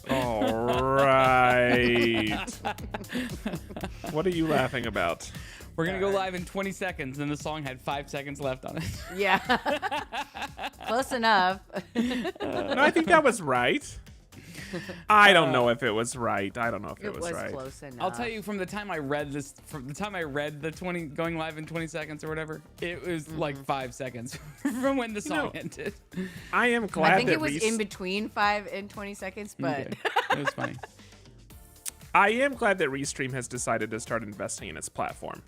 All right. What are you laughing about? We're going to go live in 20 seconds, and the song had 5 seconds left on it. Yeah. Close enough. No, I think that was right. I don't know if it was right. I don't know if it was right. Close enough. I'll tell you, from the time I read this, from the time I read the 20 going live in 20 seconds or whatever, it was like 5 seconds from when the song ended. I am glad. I think it was in between 5 and 20 seconds, but Okay. It was funny. I am glad that Restream has decided to start investing in its platform.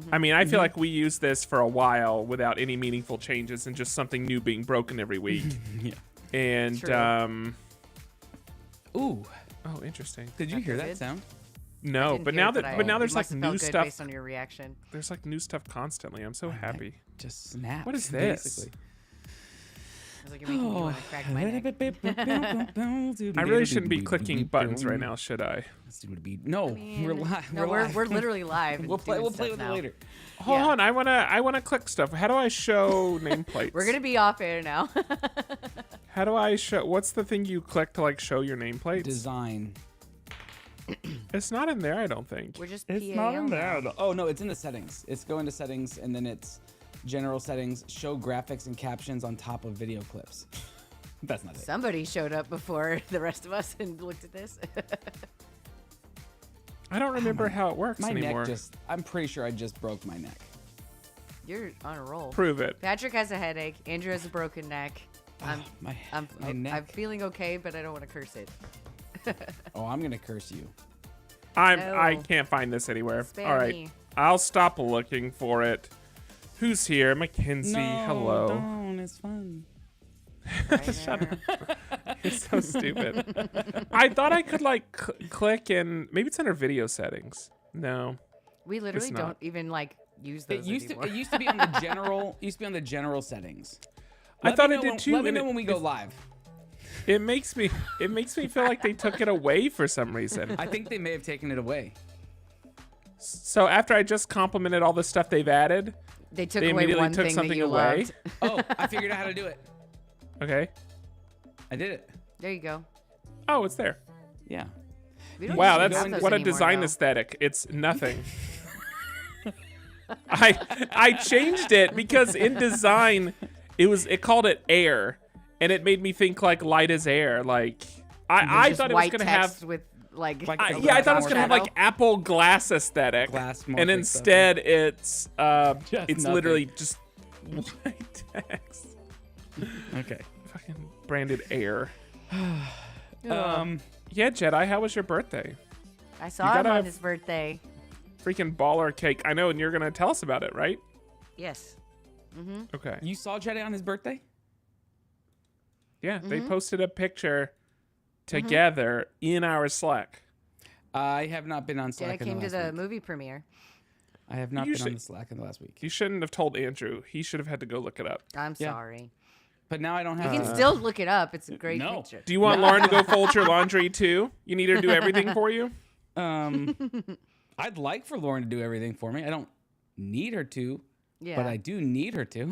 I mean, I feel like we used this for a while without any meaningful changes and just something new being broken every week. Yeah. And True. Ooh. Oh, interesting. Did you hear that good? sound? No, but now there's like new stuff. Based on your reaction. There's like new stuff constantly. I'm so happy. Just snapped. What is this? Basically. I was like, you're making me want to crack my neck. I really shouldn't be clicking buttons right now, should I? No, Man. we're live. No, we're literally live. We'll play with it now. later. Hold Yeah. on, I wanna click stuff. How do I show nameplates? We're gonna be off air now. How do I show? What's the thing you click to like show your nameplates? Design. It's not in there, I don't think. We're just It's PAL not in now. there. Oh no, it's in the settings. It's go into settings and then it's general settings. Show graphics and captions on top of video clips. That's not it. Somebody showed up before the rest of us and looked at this. I don't remember how it works My anymore. neck I'm pretty sure I just broke my neck. You're on a roll. Prove it. Patrick has a headache. Andrew has a broken neck. My I'm neck. feeling okay, but I don't want to curse it. Oh, I'm gonna curse you. I No. can't find this anywhere. Spare All right, me. I'll stop looking for it. Who's here? Mackenzie. Hello. Don't. It's fun. Shut up. It's so stupid. I thought I could like click and maybe it's under video settings. No. We literally It's not. don't even like use those It used anymore. to be on the general. Used to be on the general settings. I thought me it know did when- too, Let me and know it- when we go live. It makes me feel like they took it away for some reason. I think they may have taken it away. So after I just complimented all the stuff they've added, They took they away immediately one took thing that something you away. loved. Oh, I figured out how to do it. Okay. I did it. There you go. Oh, it's there. Yeah. We don't Wow, usually that's have those what a anymore, design though. aesthetic. It's nothing. I changed it because in design it called it air, and it made me think like light as air. Like I Just thought it was white gonna text have with like. Like I a thought it was gonna have shadow. like Apple Glass aesthetic, Glass and morphic instead it's Just it's nothing. literally just white text. Okay. Fucking branded air. Um. Yeah, Jedi, how was your birthday? I saw him gotta on have- his birthday. Freaking baller cake. I know, and you're gonna tell us about it, right? Yes. Okay. You saw Jedi on his birthday? Yeah, they posted a picture together in our Slack. I have not been on Slack. Jedi in came to last the week. movie premiere. I have not You been on should- the Slack in the last week. You shouldn't have told Andrew. He should have had to go look it up. I'm Yeah. sorry. But now I don't have You to. can still look it up. It's a great No. picture. Do you want Lauren to go fold your laundry too? You need her to do everything for you? I'd like for Lauren to do everything for me. I don't need her to, Yeah. but I do need her to.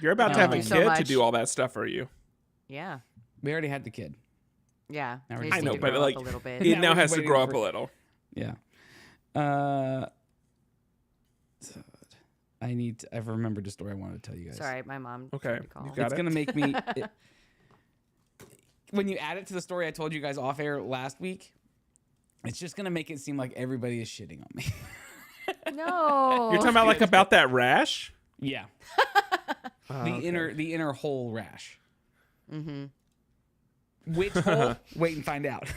You're about to have a Thank you so kid to much. do all that stuff for you. Yeah. We already had the kid. Yeah. Now we're They just just I know, need to but grow up like a little bit. it Now now we're has to waiting grow up for- a little. Yeah. So I need to, I've remembered a story I wanted to tell you guys. Sorry, my mom. Okay, tried to call. you got It's it. going to make me. When you add it to the story I told you guys off air last week, it's just going to make it seem like everybody is shitting on me. No. You're talking about like about that rash? Yeah. Oh, The okay. inner hole rash. Mm-hmm. Which hole? Wait and find out.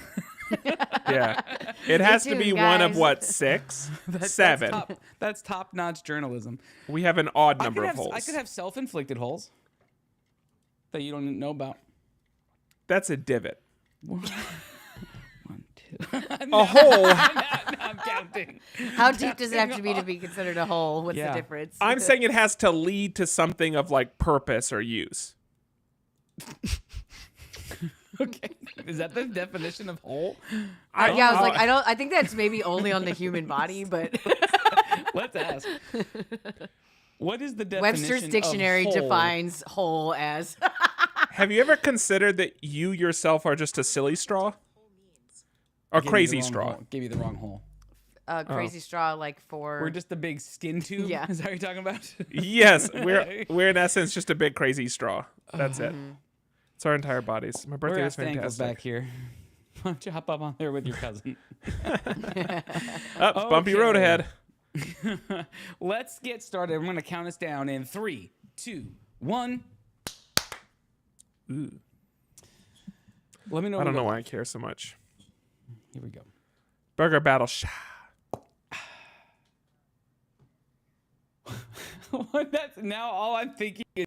Yeah. It has to tuned, be one of guys. what, 6? 7. That's top-notch journalism. We have an odd number of holes. I could have self-inflicted holes that you don't know about. That's a divot. 1, 2. A hole. Now I'm counting. How deep does it have to be considered a hole? What's Yeah. the difference? I'm saying it has to lead to something of like purpose or use. Okay. Is that the definition of hole? Yeah, I was like, I think that's maybe only on the human body, but Let's ask. What is the definition Webster's dictionary of hole? defines hole as Have you ever considered that you yourself are just a silly straw? Or Gave you the crazy wrong straw? hole. Give you the wrong hole. a crazy straw, like for. We're just a big skin tube. Yeah. Is that what you're talking about? Yes, we're in essence just a big crazy straw. That's it. It's our entire bodies. My birthday We're was ass ankles back fantastic. here. Why don't you hop up on there with your cousin? Up, bumpy road Okay. ahead. Let's get started. I'm going to count us down in 3, 2, 1. Ooh. Let me know. I don't when know we why I care so much. go. Here we go. Burger battle. That's now all I'm thinking is.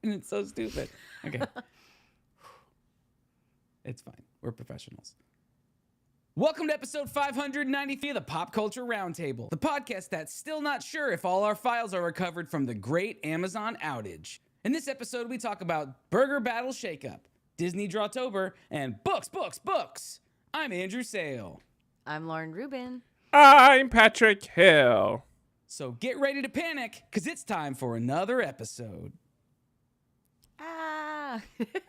And it's so stupid. Okay. It's fine. We're professionals. Welcome to episode 593 of the Pop Culture Roundtable, the podcast that's still not sure if all our files are recovered from the great Amazon outage. In this episode, we talk about Burger Battle Shakeup, Disney Drawtober, and books. I'm Andrew Sale. I'm Lauren Rubin. I'm Patrick Hill. So get ready to panic, because it's time for another episode. Ah.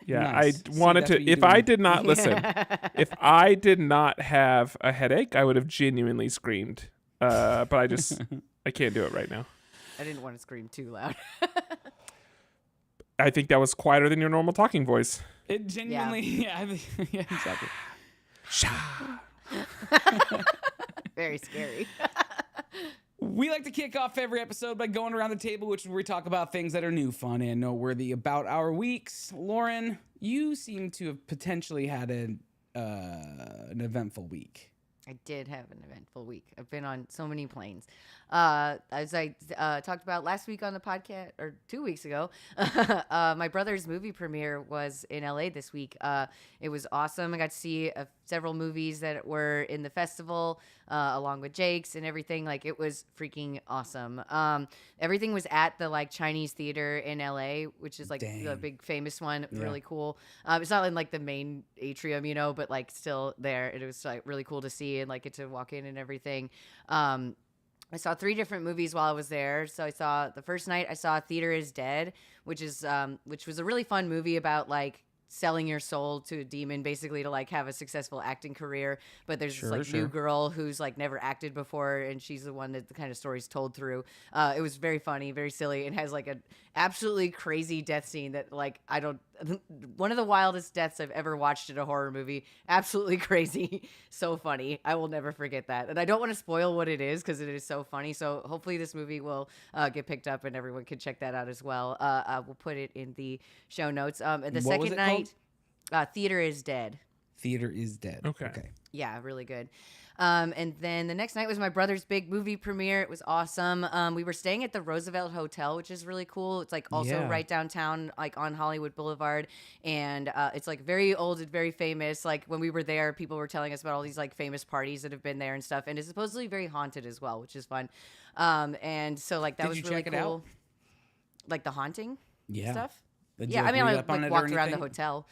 Yeah, Nice. I See, wanted that's what to. you If do. I did not listen, if I did not have a headache, I would have genuinely screamed. But I can't do it right now. I didn't want to scream too loud. I think that was quieter than your normal talking voice. It genuinely, yeah, yeah, exactly. Very scary. We like to kick off every episode by going around the table, which is where we talk about things that are new, fun, and noteworthy about our weeks. Lauren, you seem to have potentially had an eventful week. I did have an eventful week. I've been on so many planes. As I talked about last week on the podcast, or 2 weeks ago, my brother's movie premiere was in LA this week. It was awesome. I got to see several movies that were in the festival, along with Jake's and everything. Like, it was freaking awesome. Everything was at the Chinese theater in LA, which is the Dang. big famous one. Yeah. Really cool. It's not in the main atrium, but still there. It was really cool to see and get to walk in and everything. I saw 3 different movies while I was there. So I saw the first night I saw Theater is Dead, which was a really fun movie about selling your soul to a demon, basically to have a successful acting career. But there's this new girl who's never acted before, and she's the one that the kind of story's told through. It was very funny, very silly, and has an absolutely crazy death scene that one of the wildest deaths I've ever watched in a horror movie. Absolutely crazy. So funny. I will never forget that. And I don't want to spoil what it is because it is so funny. So hopefully this movie will get picked up and everyone can check that out as well. I will put it in the show notes. And the What was second it night, Theater is Dead. Theater is Dead. Okay. Yeah, really good. And then the next night was my brother's big movie premiere. It was awesome. We were staying at the Roosevelt Hotel, which is really cool. It's like also right downtown, like on Hollywood Boulevard. And it's like very old and very famous. Like when we were there, people were telling us about all these like famous parties that have been there and stuff. And it's supposedly very haunted as well, which is fun. And so like that was really cool. Like the haunting stuff. Yeah, I mean, I like walked around the hotel.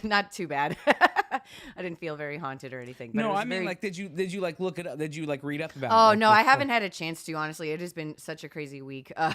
Not too bad. I didn't feel very haunted or anything. But no, I mean, like, did you like look it up? Did you like read up about it? Oh, like, no, I haven't had a chance to, honestly. It has been such a crazy week. I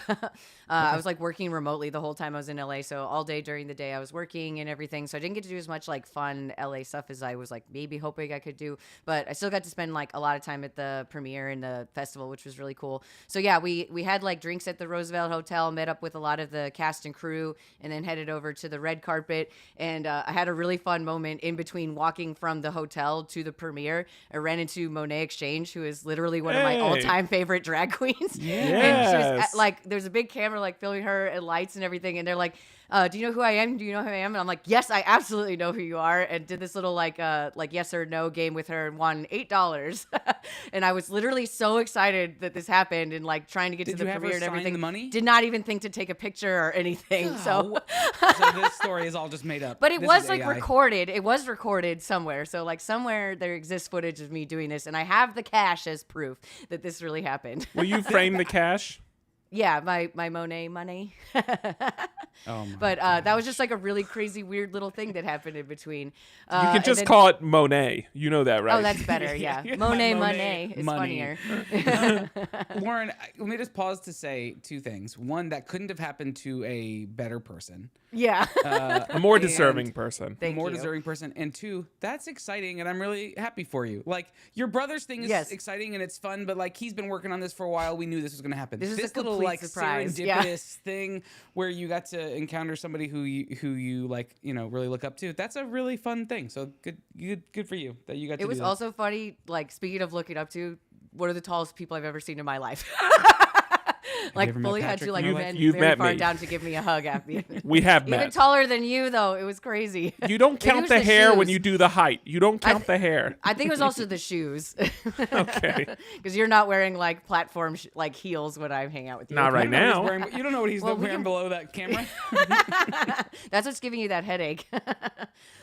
was like working remotely the whole time I was in LA. So all day during the day I was working and everything. So I didn't get to do as much like fun LA stuff as I was like maybe hoping I could do. But I still got to spend like a lot of time at the premiere and the festival, which was really cool. So yeah, we had like drinks at the Roosevelt Hotel, met up with a lot of the cast and crew, and then headed over to the red carpet. And I had a really fun moment in between walking from the hotel to the premiere. I ran into Monet Exchange, who is literally one of my all-time favorite drag queens. And she was like, there's a big camera like filming her and lights and everything, and they're like, do you know who I am? Do you know who I am? And I'm like, yes, I absolutely know who you are. And did this little like yes or no game with her and won $8. And I was literally so excited that this happened and like trying to get to the premiere and everything. The money? Did not even think to take a picture or anything. So this story is all just made up. But it was like recorded. It was recorded somewhere. So like somewhere there exists footage of me doing this, and I have the cash as proof that this really happened. Will you frame the cash? Yeah, my Monet money. But that was just like a really crazy, weird little thing that happened in between. You can just call it Monet. You know that, right? Oh, that's better. Yeah, Monet is funnier. Lauren, let me just pause to say two things. One, that couldn't have happened to a better person. Yeah, a more deserving person. Deserving person. And two, that's exciting, and I'm really happy for you. Like your brother's thing is exciting and it's fun, but like he's been working on this for a while. We knew this was going to happen. This is a little like surprise. serendipitous thing where you got to encounter somebody who you like, you know, really look up to. That's a really fun thing. So good for you that you got to do that. It was also funny, like speaking of looking up to, one of the tallest people I've ever seen in my life. Like fully had to like bend very far down to give me a hug after. We have met. Even taller than you though. It was crazy. You don't count the hair when you do the height. You don't count the hair. I think it was also the shoes. Okay. Because you're not wearing like platform like heels when I hang out with you. Not right now. You don't know what he's wearing below that camera. That's what's giving you that headache.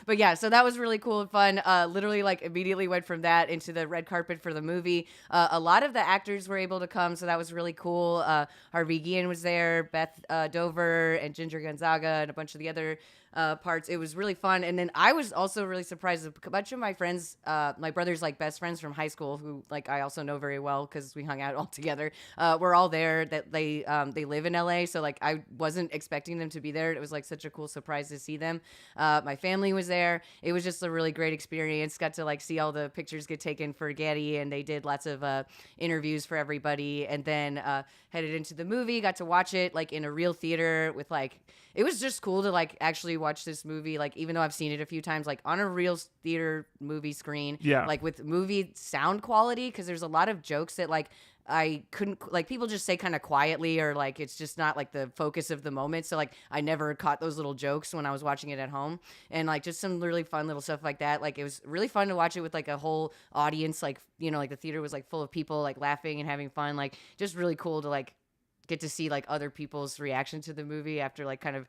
But yeah, so that was really cool and fun. Literally like immediately went from that into the red carpet for the movie. A lot of the actors were able to come, so that was really cool. Harvey Guillen was there, Beth Dover, and Ginger Gonzaga, and a bunch of the other parts. It was really fun. And then I was also really surprised. A bunch of my friends, my brother's like best friends from high school, who like I also know very well because we hung out all together. We're all there. That they live in LA, so like I wasn't expecting them to be there. It was like such a cool surprise to see them. My family was there. It was just a really great experience. Got to like see all the pictures get taken for Getty, and they did lots of interviews for everybody. And then headed into the movie. Got to watch it like in a real theater with like. It was just cool to like actually watch this movie, like even though I've seen it a few times, like on a real theater movie screen, like with movie sound quality, because there's a lot of jokes that like I couldn't, like people just say kind of quietly, or like it's just not like the focus of the moment. So like I never caught those little jokes when I was watching it at home, and like just some really fun little stuff like that. Like it was really fun to watch it with like a whole audience, like, you know, like the theater was like full of people like laughing and having fun, like just really cool to like get to see like other people's reaction to the movie after like kind of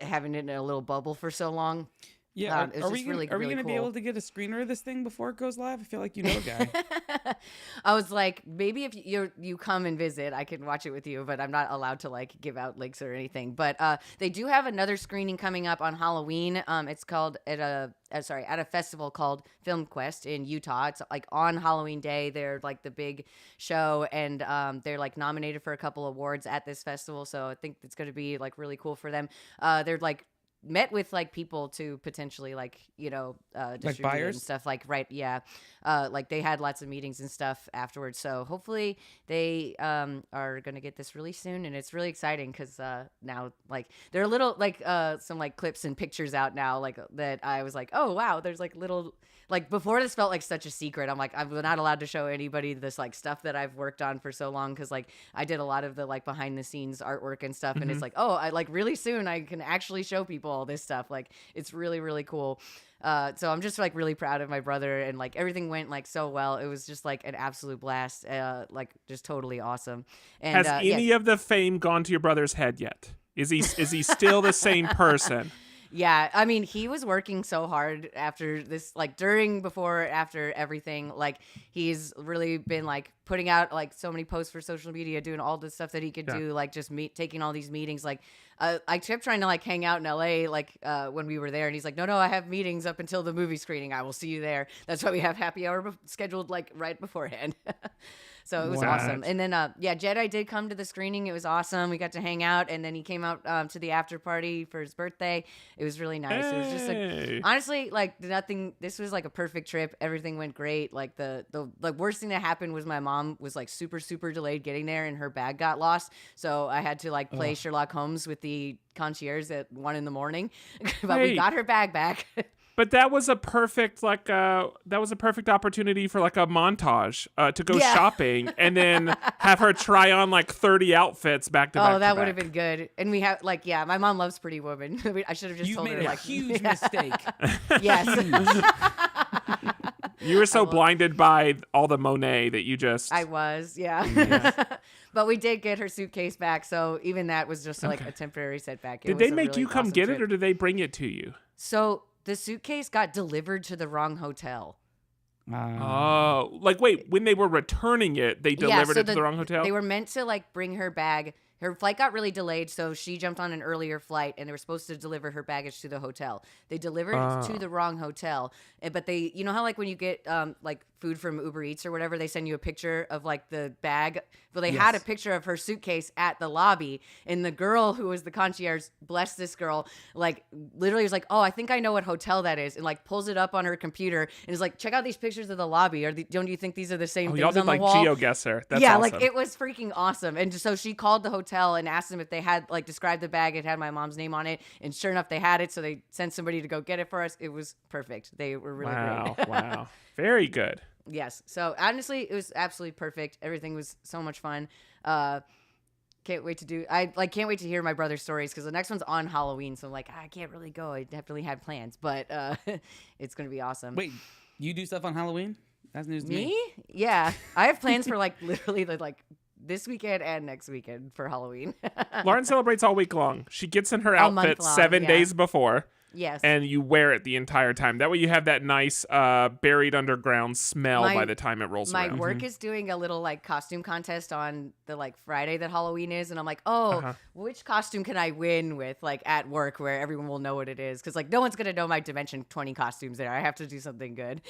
having it in a little bubble for so long. Yeah, are we going to be able to get a screener of this thing before it goes live? I feel like you know a guy. I was like, maybe if you come and visit, I can watch it with you, but I'm not allowed to like give out links or anything. But they do have another screening coming up on Halloween. It's called at a festival called Film Quest in Utah. It's like on Halloween Day. They're like the big show, and they're like nominated for a couple awards at this festival. So I think it's going to be like really cool for them. They're like met with like people to potentially like, you know, distribute like buyers and stuff, like like they had lots of meetings and stuff afterwards, so hopefully they are gonna get this really soon, and it's really exciting because now like there are little like some like clips and pictures out now like that I was like, oh wow, there's like little, like before this felt like such a secret. I'm like, I'm not allowed to show anybody this like stuff that I've worked on for so long, because like I did a lot of the like behind the scenes artwork and stuff, and it's like, oh, I like really soon I can actually show people all this stuff. Like it's really, really cool. So I'm just like really proud of my brother, and like everything went like so well. It was just like an absolute blast, like just totally awesome. And Has any of the fame gone to your brother's head yet? Is he still the same person? Yeah, I mean, he was working so hard after this, like during, before, after everything. Like he's really been like putting out like so many posts for social media, doing all the stuff that he could do, like just taking all these meetings. Like I kept trying to like hang out in LA, like when we were there, and he's like, no, I have meetings up until the movie screening. I will see you there. That's why we have happy hour scheduled like right beforehand. So it was awesome. And then, Jedi did come to the screening. It was awesome. We got to hang out, and then he came out to the after party for his birthday. It was really nice. It was just honestly, like nothing. This was like a perfect trip. Everything went great. Like the worst thing that happened was my mom was like super, super delayed getting there, and her bag got lost. So I had to like play Sherlock Holmes with the concierge at 1 a.m. But we got her bag back. But that was a perfect opportunity for like a montage to go shopping and then have her try on like 30 outfits back to back. Oh, that would have been good. And we have like, my mom loves Pretty Woman. I should have just told her made a like huge mistake. Yes. You were so blinded by all the Monet that you just. I was, But we did get her suitcase back, so even that was just like a temporary setback. Did they make you come get it, or did they bring it to you? So the suitcase got delivered to the wrong hotel. Oh, like wait, when they were returning it, they delivered it to the wrong hotel? They were meant to like bring her bag. Her flight got really delayed, so she jumped on an earlier flight, and they were supposed to deliver her baggage to the hotel. They delivered it to the wrong hotel, but they, you know how like when you get like food from Uber Eats or whatever, they send you a picture of like the bag. Well, they had a picture of her suitcase at the lobby, and the girl who was the concierge, bless this girl, like literally was like, "Oh, I think I know what hotel that is," and like pulls it up on her computer and is like, "Check out these pictures of the lobby. Don't you think these are the same things y'all did on the like wall?" GeoGuessr. That's yeah, awesome. like it was freaking awesome. And so she called the hotel and asked them if they had like described the bag. It had my mom's name on it, and sure enough, they had it. So they sent somebody to go get it for us. It was perfect. They were really great. Wow, very good. Yes. So honestly, it was absolutely perfect. Everything was so much fun. Can't wait to hear my brother's stories, because the next one's on Halloween. So I'm like, I can't really go. I definitely had plans, but it's gonna be awesome. Wait, you do stuff on Halloween? That's news to me. Me? Yeah, I have plans for like literally like this weekend and next weekend for Halloween. Lauren celebrates all week long. She gets in her outfit 7 days before. Yes. And you wear it the entire time. That way you have that nice buried underground smell by the time it rolls around. My work is doing a little like costume contest on the like Friday that Halloween is, and I'm like, which costume can I win with like at work where everyone will know what it is? Because like no one's gonna know my Dimension 20 costumes there. I have to do something good.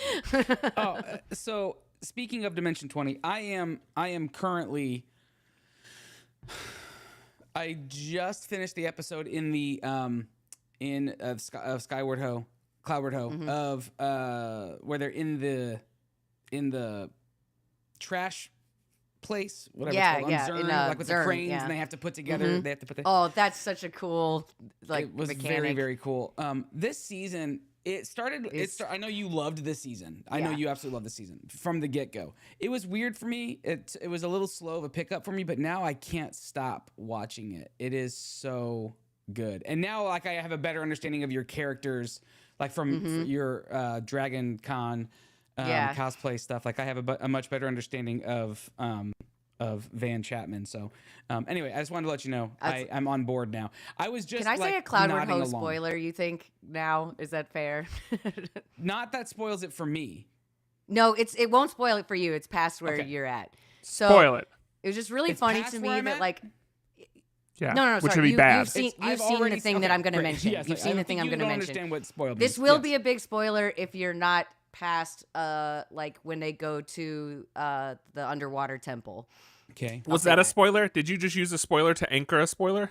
So speaking of Dimension 20, I am currently. I just finished the episode in the Skyward Ho, Cloudward Ho, of where they're in the trash place, whatever it's called, on Zern, like with the cranes, and they have to put together. They have to put. Oh, that's such a cool like. It was mechanic. very, very cool. This season. It started. I know you loved this season. I know you absolutely loved this season from the get-go. It was weird for me. It was a little slow of a pickup for me, but now I can't stop watching it. It is so good. And now, like, I have a better understanding of your characters, like from your Dragon Con cosplay stuff. Like, I have a much better understanding of Van Chapman. So anyway, I just wanted to let you know I'm on board now. I was just. Can I say a Cloudward Ho spoiler? You think now is that fair? Not that spoils it for me. No, it won't spoil it for you. It's past where you're at. So spoil it. It was just really funny to me that like. Yeah. No, which sorry. would be bad. You've seen the thing that I'm going to mention. Yes, you've seen the thing I'm going to mention. Understand what spoiled this means. will be a big spoiler if you're not past like when they go to the underwater temple. Okay. Was that a spoiler? Did you just use a spoiler to anchor a spoiler?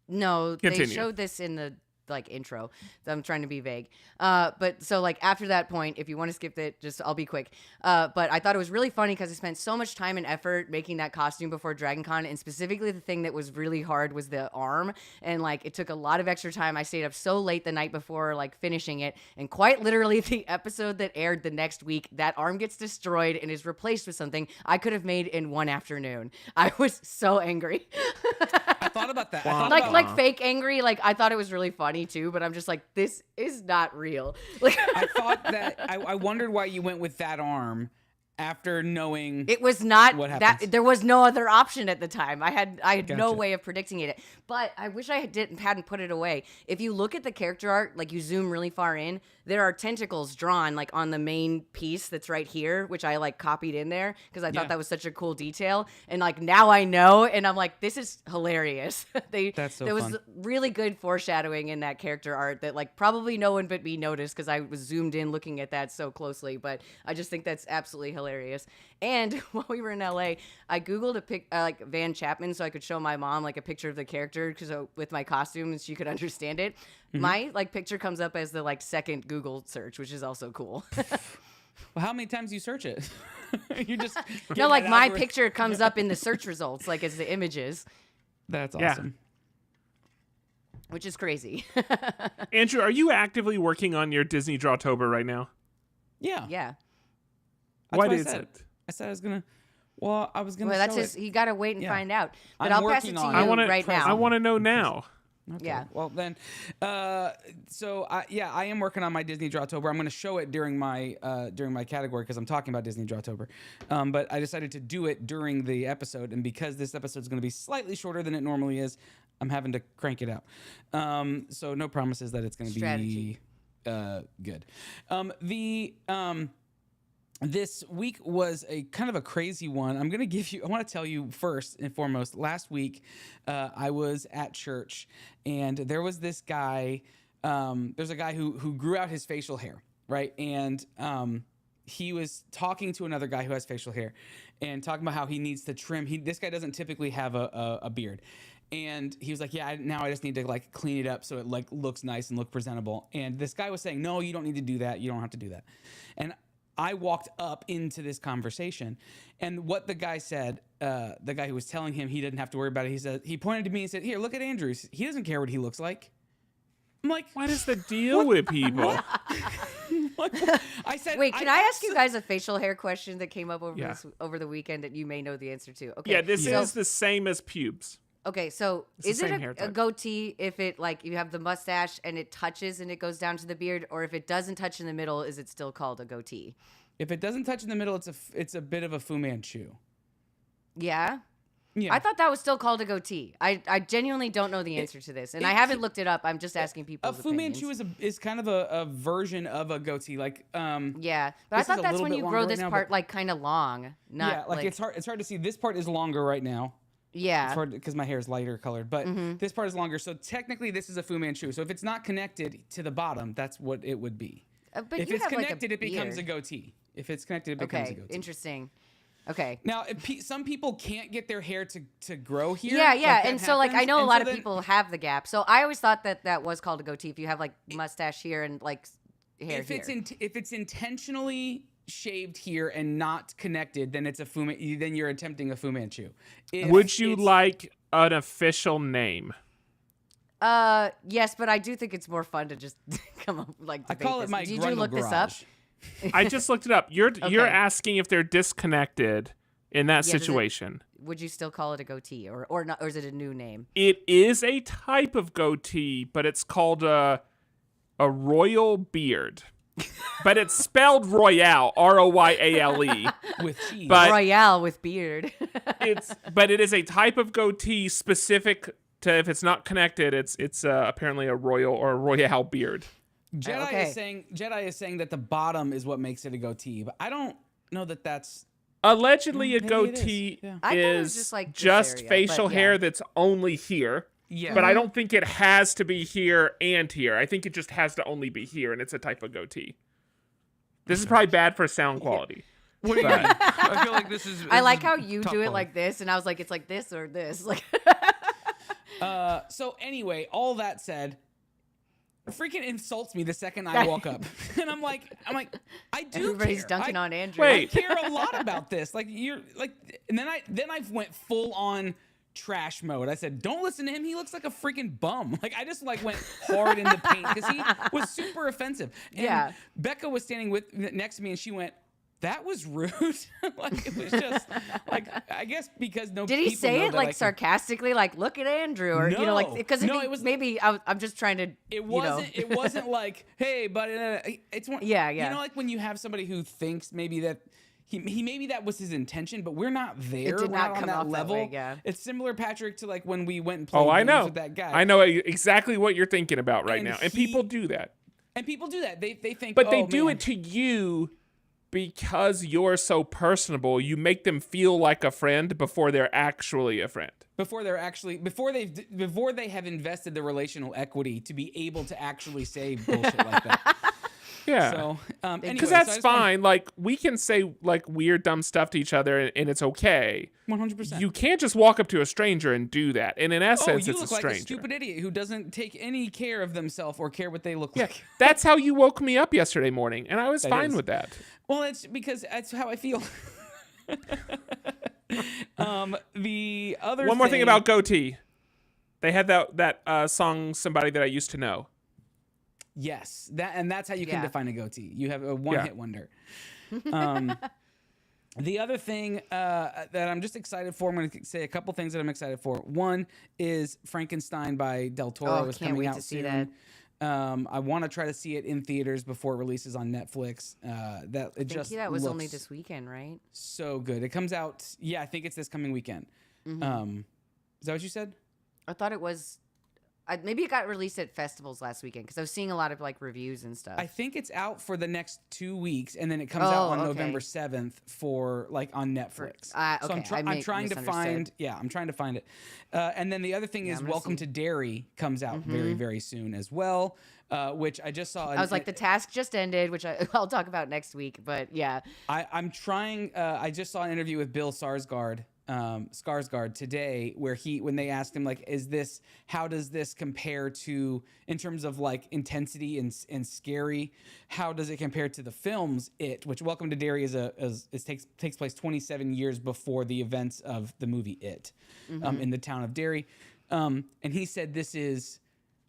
No, Continue. They showed this in the like intro. So I'm trying to be vague. But so like after that point, if you want to skip it, just I'll be quick. But I thought it was really funny because I spent so much time and effort making that costume before Dragon Con, and specifically the thing that was really hard was the arm, and like it took a lot of extra time. I stayed up so late the night before like finishing it, and quite literally the episode that aired the next week, that arm gets destroyed and is replaced with something I could have made in one afternoon. I was so angry. thought about that. Like fake angry. Like I thought it was really funny too, but I'm just like, this is not real. Like I thought that I wondered why you went with that arm after knowing it was not what that happens. there was no other option at the time. I had no Gotcha. way of predicting it. But I wish I hadn't put it away. If you look at the character art, like you zoom really far in, there are tentacles drawn like on the main piece that's right here, which I like copied in there because I thought that was such a cool detail. And like now I know, and I'm like, this is hilarious. That's so there was fun. really good foreshadowing in that character art that like probably no one but me noticed because I was zoomed in looking at that so closely. But I just think that's absolutely hilarious. And while we were in LA, I Googled a pic like Van Chapman so I could show my mom like a picture of the character because with my costume and she could understand it. My like picture comes up as the like second Google search, which is also cool. Well, how many times do you search it? You just No, like my picture comes up in the search results, like as the images, That's Yeah. awesome. which is crazy. Andrew, are you actively working on your Disney Drawtober right now? Yeah. Yeah. That's What I is said. it? I said I was gonna. Well, I was gonna. Well, that's show his. it. You got to wait and Yeah. find out. But I'm I'll pass it working to on you it. I want to. right now. I want to know now. Okay. Yeah. Well then, I am working on my Disney Drawtober. I'm going to show it during my category because I'm talking about Disney Drawtober. But I decided to do it during the episode, and because this episode is going to be slightly shorter than it normally is, I'm having to crank it out. So no promises that it's going to Strategy. be good. This week was a kind of a crazy one. I want to tell you first and foremost, last week I was at church and there was this guy, there's a guy who grew out his facial hair, right? And he was talking to another guy who has facial hair and talking about how he needs to trim. This guy doesn't typically have a beard. And he was like, yeah, now I just need to like clean it up so it like looks nice and look presentable. And this guy was saying, no, you don't need to do that. You don't have to do that. And I walked up into this conversation, and what the guy said, the guy who was telling him he didn't have to worry about it, he pointed to me and said, here, look at Andrew. He doesn't care what he looks like. I'm like, What is the deal with people? I said, Wait, can I ask you guys a facial hair question that came up Yeah. over the weekend that you may know the answer to? Okay. Yeah, this so- is the same as pubes. Okay, so the is it same hair a type. goatee if it like you have the mustache and it touches and it goes down to the beard, or if it doesn't touch in the middle, is it still called a goatee? if it doesn't touch in the middle, it's a bit of a Fu Manchu. Yeah. Yeah. I thought that was still called a goatee. I genuinely don't know the answer to this, and I haven't looked it up. I'm just asking people. A Fu Manchu is kind of a version of a goatee, like Yeah, but I this is thought a that's little when bit you longer grow right this now, part but- like kind of long, not yeah, like it's hard to see. This part is longer right now. Yeah. It's hard because my hair is lighter colored, but this part is longer. So technically, this is a Fu Manchu. So if it's not connected to the bottom, that's what it would be. But If you it's have, like, connected, it becomes a beard. goatee. If it's connected, it becomes a Okay, goatee. interesting. Okay. Now, some people can't get their hair to grow here. Yeah, like yeah, that and so like I happens, know a and lot so of then- people have the gap. So I always thought that was called a goatee if you have like mustache here and like hair If here. it's intentionally shaved here and not connected, then it's then you're attempting a Fu Manchu. Would you like an official name? Yes, but I do think it's more fun to just come up like. I call it this. my Did you Grundle look garage. this up? I just looked it up. You're Okay. asking if they're disconnected in that Yeah, does it- situation. Would you still call it a goatee or not? Or is it a new name? It is a type of goatee, but it's called a royal beard. But it's spelled royale, Royale. with cheese. But Royale with beard. but it is a type of goatee specific to if it's not connected, it's apparently a royal or a royale beard. Jedi Okay. is saying that the bottom is what makes it a goatee, but I don't know that that's. Allegedly, a Maybe it is. goatee Yeah. I thought it was is just, like, this just area, facial but yeah. hair that's only here. Yeah, But I don't think it has to be here and here. I think it just has to only be here, and it's a type of goatee. This is probably bad for sound quality. What do you mean? I feel like this is. I like how you do it like this, and I was like, it's like this or this. Like, So anyway, all that said, freaking insults me the second I woke up, and I'm like, I do. everybody's care. dunking I- on Andrew. I Wait. care a lot about this. Like you're like, and then I went full on trash mode. I said, don't listen to him. He looks like a freaking bum. Like I just like went hard in the paint because he was super offensive. And Yeah. Becca was standing next to me, and she went, that was rude. Like, it was just like, I guess because no. Did he people say know it that like I can- sarcastically, like "Look at Andrew," or you know, like because No, it was- maybe I'm just trying to. It wasn't. You know. It wasn't like, "Hey, buddy." It's one. Yeah. You know, like when you have somebody who thinks maybe that he maybe that was his intention, but we're not there. did We're not not on come that off that level. way, yeah. It's similar, Patrick, to like when we went and played Oh, I games know. with that guy. I know exactly what you're thinking about right And now. And people do that. And people do that. They think, But they "Oh, do man." it to you because you're so personable. You make them feel like a friend before they're actually a friend. before they have invested the relational equity to be able to actually say bullshit like that. Yeah. So, Because anyway, that's so I just fine. Like, we can say like weird, dumb stuff to each other, and it's okay. 100%. You can't just walk up to a stranger and do that. And in essence, you it's look a like stranger. a stupid idiot who doesn't take any care of themselves or care what they look Yeah, like. that's how you woke me up yesterday morning, and I was That fine is. with that. Well, it's because that's how I feel. The other One more thing about Goatee. They had that song "Somebody That I Used to Know." Yes, that's how you can Yeah. define a goatee. You have a one-hit wonder. The other thing that I'm just excited for, I'm going to say a couple things that I'm excited for. One is Frankenstein by Del Toro is can't coming wait out to see soon. I want to try to see it in theaters before it releases on Netflix. That it just that was only looks this weekend, right? so good. It comes out. Yeah, I think it's this coming weekend. Is that what you said? I thought it was. Maybe it got released at festivals last weekend because I was seeing a lot of like reviews and stuff. I think it's out for the next 2 weeks, and then it comes out on okay. November 7th for like on Netflix. okay. So I'm trying to find. misunderstood. Yeah, I'm trying to find it. And then the other thing is I'm gonna Welcome see. to Derry comes out very, very soon as well, which I just saw. I was like, the task just ended, which I'll talk about next week. But yeah, I'm trying. I just saw an interview with Bill Skarsgård today, where when they asked him like, how does this compare to in terms of like intensity and scary? How does it compare to the films which Welcome to Derry takes place 27 years before the events of the movie It, in the town of Derry, and he said this is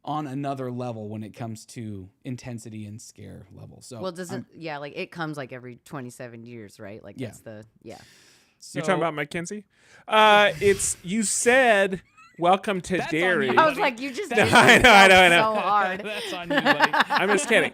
on another level when it comes to intensity and scare level. So well, like it comes like every 27 years, right? Like that's So, You're talking about Mackenzie? You said welcome to That's on Derry. you. I was like, you just did I know. so hard. that's on you, buddy. I'm just kidding.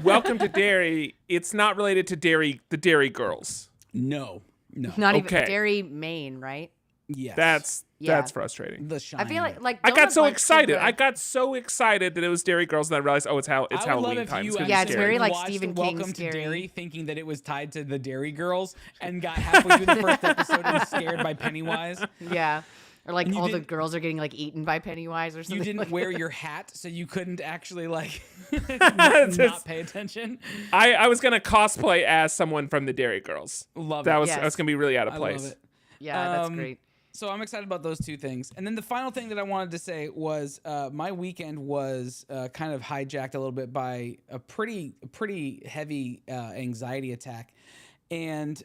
Welcome to Derry. It's not related to the Derry Girls. No. Not Okay. even Derry, Maine, right? Yes. That's frustrating. The I Shining. feel like I don't got have so like excited. super- I got so excited that it was Derry Girls, and I realized, it's I would love Halloween if time. you It's gonna be Yeah, it's scary. very like watched Stephen King Welcome scary. to Derry, thinking that it was tied to the Derry Girls, and got halfway through the first episode and scared by Pennywise. Yeah. Or like And you all the didn't- girls are getting like eaten by Pennywise or something. You didn't like wear that. your hat, so you couldn't actually like not pay attention. I was gonna cosplay as someone from the Derry Girls. Love That it. was Yes. I was gonna be really out of I place. love it. Yeah, that's great. So I'm excited about those two things. And then the final thing that I wanted to say was my weekend was kind of hijacked a little bit by a pretty heavy anxiety attack. And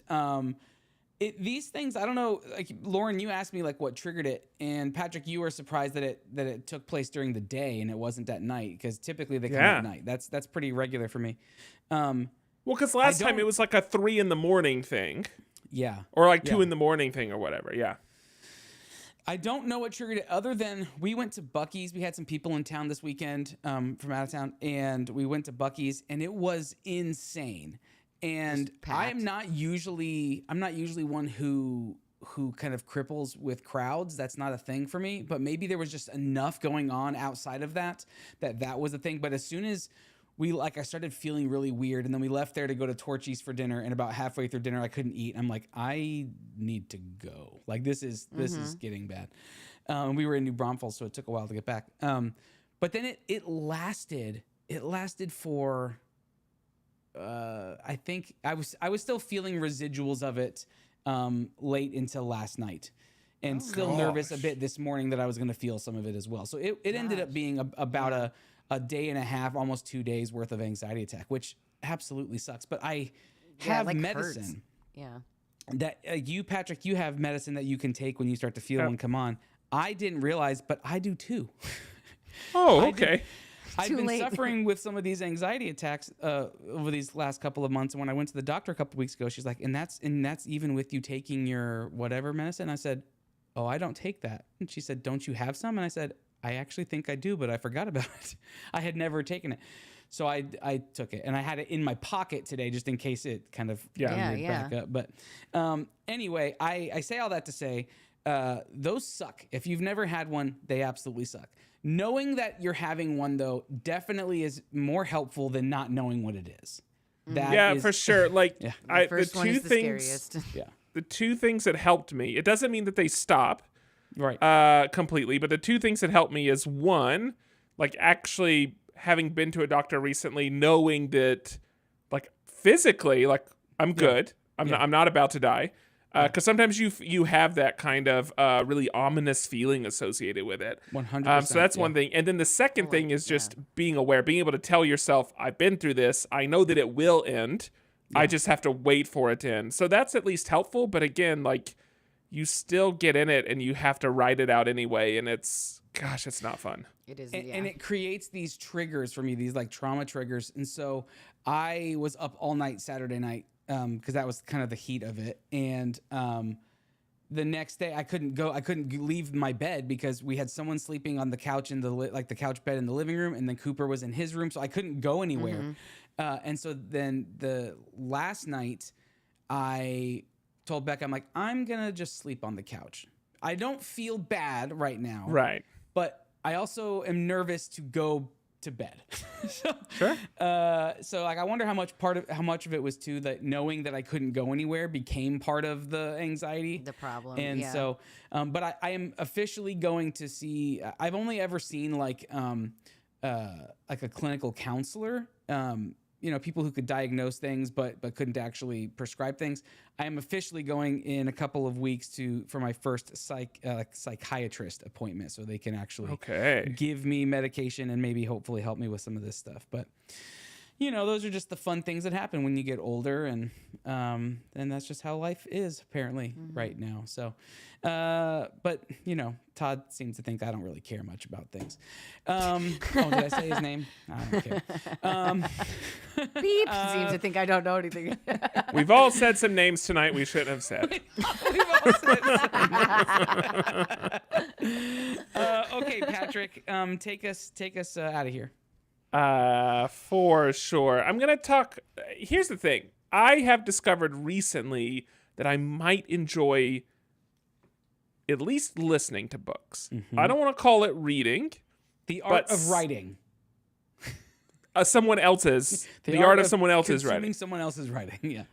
these things, I don't know, like Lauren, you asked me like what triggered it, and Patrick, you were surprised that it took place during the day and it wasn't at night, because typically they come Yeah. at night. That's pretty regular for me. Well, because last time don't- it was like a 3 a.m. thing, Yeah. or like 2 Yeah. a.m. thing, or whatever. Yeah. I don't know what triggered it, other than we went to Buc-ee's. We had some people in town this weekend from out of town, and we went to Buc-ee's, and it was insane. And I'm not usually one who kind of cripples with crowds. That's not a thing for me. But maybe there was just enough going on outside of that was a thing. But as soon as I started feeling really weird, and then we left there to go to Torchy's for dinner, and about halfway through dinner I couldn't eat. I'm like, I need to go. Like this is getting bad. We were in New Braunfels, so it took a while to get back. But then it lasted for I think I was still feeling residuals of it late into last night, and still nervous a bit this morning that I was going to feel some of it as well. So it ended up being about a day and a half, almost 2 days worth of anxiety attack, which absolutely sucks. But I have like medicine. hurts. Yeah. That you, Patrick, you have medicine that you can take when you start to feel one come on. I didn't realize, but I do too. Oh, okay. I've Too been late. suffering with some of these anxiety attacks over these last couple of months. And when I went to the doctor a couple weeks ago, she's like, and that's even with you taking your whatever medicine. I said, oh, I don't take that. And she said, don't you have some? And I said, I actually think I do, but I forgot about it. I had never taken it. So I took it, and I had it in my pocket today just in case it kind of veered back up. But anyway, I say all that to say those suck. If you've never had one, they absolutely suck. Knowing that you're having one, though, definitely is more helpful than not knowing what it is. That is, for sure. Like The first one is the scariest. The two things that helped me, it doesn't mean that they stop completely, but the two things that helped me is one, like actually having been to a doctor recently, knowing that like physically, like I'm good. I'm not about to die. Because sometimes you have that kind of really ominous feeling associated with it. 100%. So that's one thing. And then the second thing is just being aware, being able to tell yourself, I've been through this. I know that it will end. I just have to wait for it to end. So that's at least helpful. But again, like you still get in it and you have to write it out anyway. And it's not fun. It is, and it creates these triggers for me, these like trauma triggers. And so I was up all night Saturday night because that was kind of the heat of it. And the next day I couldn't leave my bed because we had someone sleeping on the couch in the couch bed in the living room, and then Cooper was in his room, so I couldn't go anywhere. And so then the last night I told Becca, I'm like, I'm gonna just sleep on the couch. I don't feel bad right now, Right. but I also am nervous to go to bed. Sure. So like, I wonder how much of it was too that knowing that I couldn't go anywhere became part of the anxiety, the problem. And so, but I am officially going to see. I've only ever seen like a clinical counselor. People who could diagnose things but couldn't actually prescribe things. I am officially going in a couple of weeks for my first psychiatrist appointment, so they can actually give me medication and maybe hopefully help me with some of this stuff. But those are just the fun things that happen when you get older, and that's just how life is apparently right now. So, but Todd seems to think I don't really care much about things. Did I say his name? I don't care. Beep seems to think I don't know anything. We've all said some names tonight we shouldn't have said. We've all said some names. Okay, Patrick, take us out of here. For sure. I'm going to talk. Here's the thing. I have discovered recently that I might enjoy at least listening to books. I don't want to call it reading. The art of writing. Someone else's. The art of someone else's writing. Someone else's writing, yeah.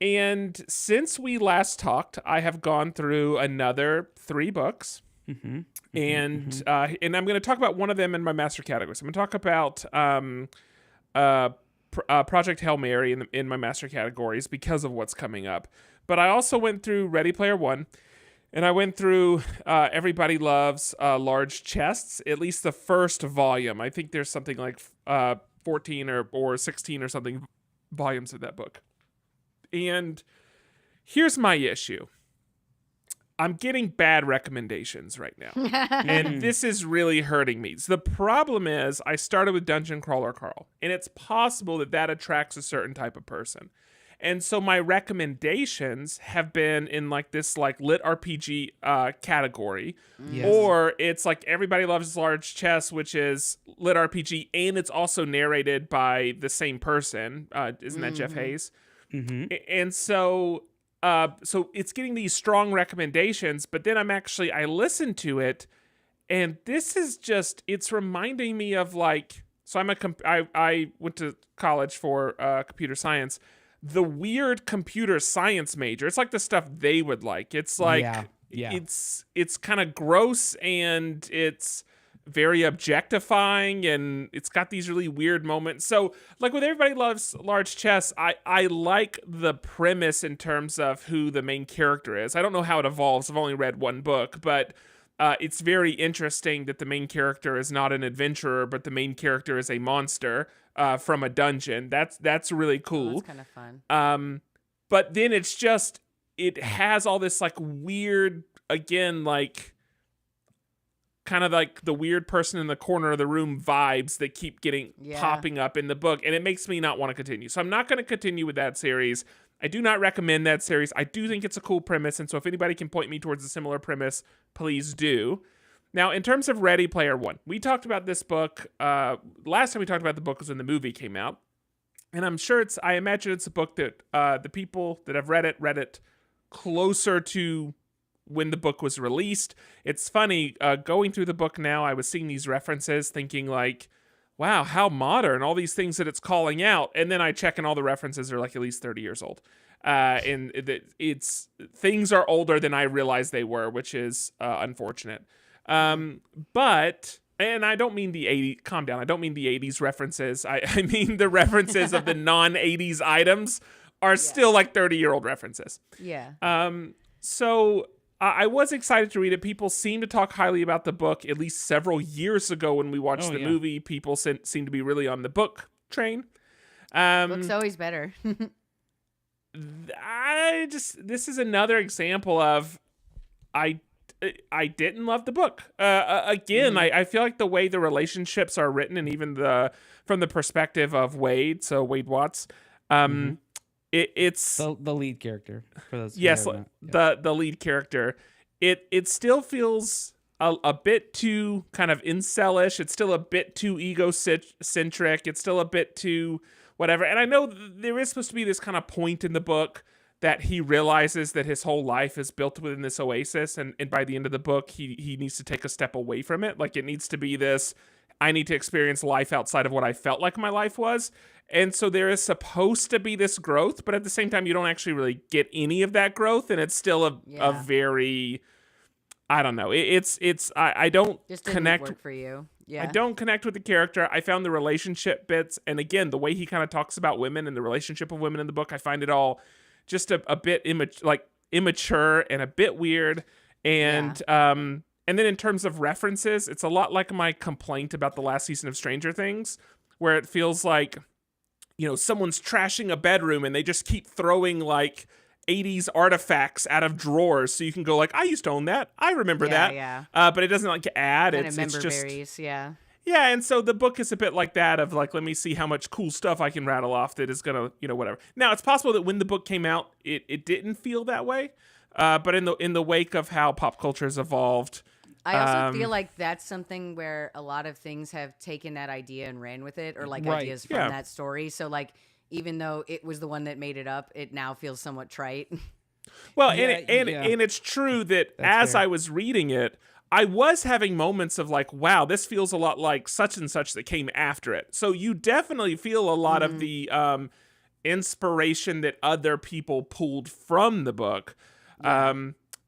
And since we last talked, I have gone through another 3 books. And I'm going to talk about one of them in my master categories. I'm going to talk about Project Hail Mary in my master categories because of what's coming up. But I also went through Ready Player One, and I went through Everybody Loves Large Chests, at least the first volume. I think there's something like 14 or 16 or something volumes of that book. And here's my issue. I'm getting bad recommendations right now. And this is really hurting me. So the problem is I started with Dungeon Crawler Carl, and it's possible that attracts a certain type of person. And so my recommendations have been in like this like lit RPG category, or it's like Everybody Loves Large Chess, which is lit RPG, and it's also narrated by the same person. Isn't that Jeff Hayes? And so it's getting these strong recommendations, but then I listened to it, and this is just, it's reminding me of like, so I went to college for computer science, the weird computer science major. It's like the stuff they would like. It's like, it's kind of gross, and it's very objectifying, and it's got these really weird moments. So like with Everybody Loves Large Chess, I like the premise in terms of who the main character is. I don't know how it evolves. I've only read one book, but it's very interesting that the main character is not an adventurer, but the main character is a monster from a dungeon. That's really cool. That's kind of fun. But then it has all this like weird, again, like kind of like the weird person in the corner of the room vibes that keep getting popping up in the book, and it makes me not want to continue. So I'm not going to continue with that series. I do not recommend that series. I do think it's a cool premise, and so if anybody can point me towards a similar premise, please do. Now, in terms of Ready Player One, we talked about this book. Last time we talked about the book was when the movie came out, and I imagine it's a book that the people that have read it closer to when the book was released. It's funny, going through the book now, I was seeing these references thinking like, wow, how modern, all these things that it's calling out. And then I check and all the references are like at least 30 years old. And things are older than I realized they were, which is unfortunate. But, and I don't mean the 80s, calm down, I don't mean the 80s references. I mean the references of the non-80s items are still like 30-year-old references. Yeah. So I was excited to read it. People seem to talk highly about the book, at least several years ago when we watched the movie. People seem to be really on the book train. Book's always better. This is another example of I didn't love the book. Again, I feel like the way the relationships are written, and even from the perspective of Wade, so Wade Watts, it's the lead character for those. The lead character. It still feels a bit too kind of incelish. It's still a bit too egocentric. It's still a bit too whatever. And I know there is supposed to be this kind of point in the book that he realizes that his whole life is built within this oasis, and by the end of the book, he needs to take a step away from it. Like, it needs to be this, I need to experience life outside of what I felt like my life was. And so there is supposed to be this growth, but at the same time, you don't actually really get any of that growth, and it's still a very, I don't know. I don't just connect work for you. Yeah. I don't connect with the character. I found the relationship bits, and again, the way he kind of talks about women and the relationship of women in the book, I find it all just a bit immature and a bit weird. And and then in terms of references, it's a lot like my complaint about the last season of Stranger Things, where it feels like, someone's trashing a bedroom and they just keep throwing like 80s artifacts out of drawers, so you can go like, I used to own that, I remember that. But it doesn't like add. Kind it's member just berries, yeah. And so the book is a bit like that, of like, let me see how much cool stuff I can rattle off that is gonna, whatever. Now, it's possible that when the book came out, it didn't feel that way, but in the wake of how pop culture has evolved, I also feel like that's something where a lot of things have taken that idea and ran with it, or like ideas from that story. So like, even though it was the one that made it up, it now feels somewhat trite. Well, and it's true that as I was reading it, I was having moments of like, wow, this feels a lot like such and such that came after it. So you definitely feel a lot of the inspiration that other people pulled from the book.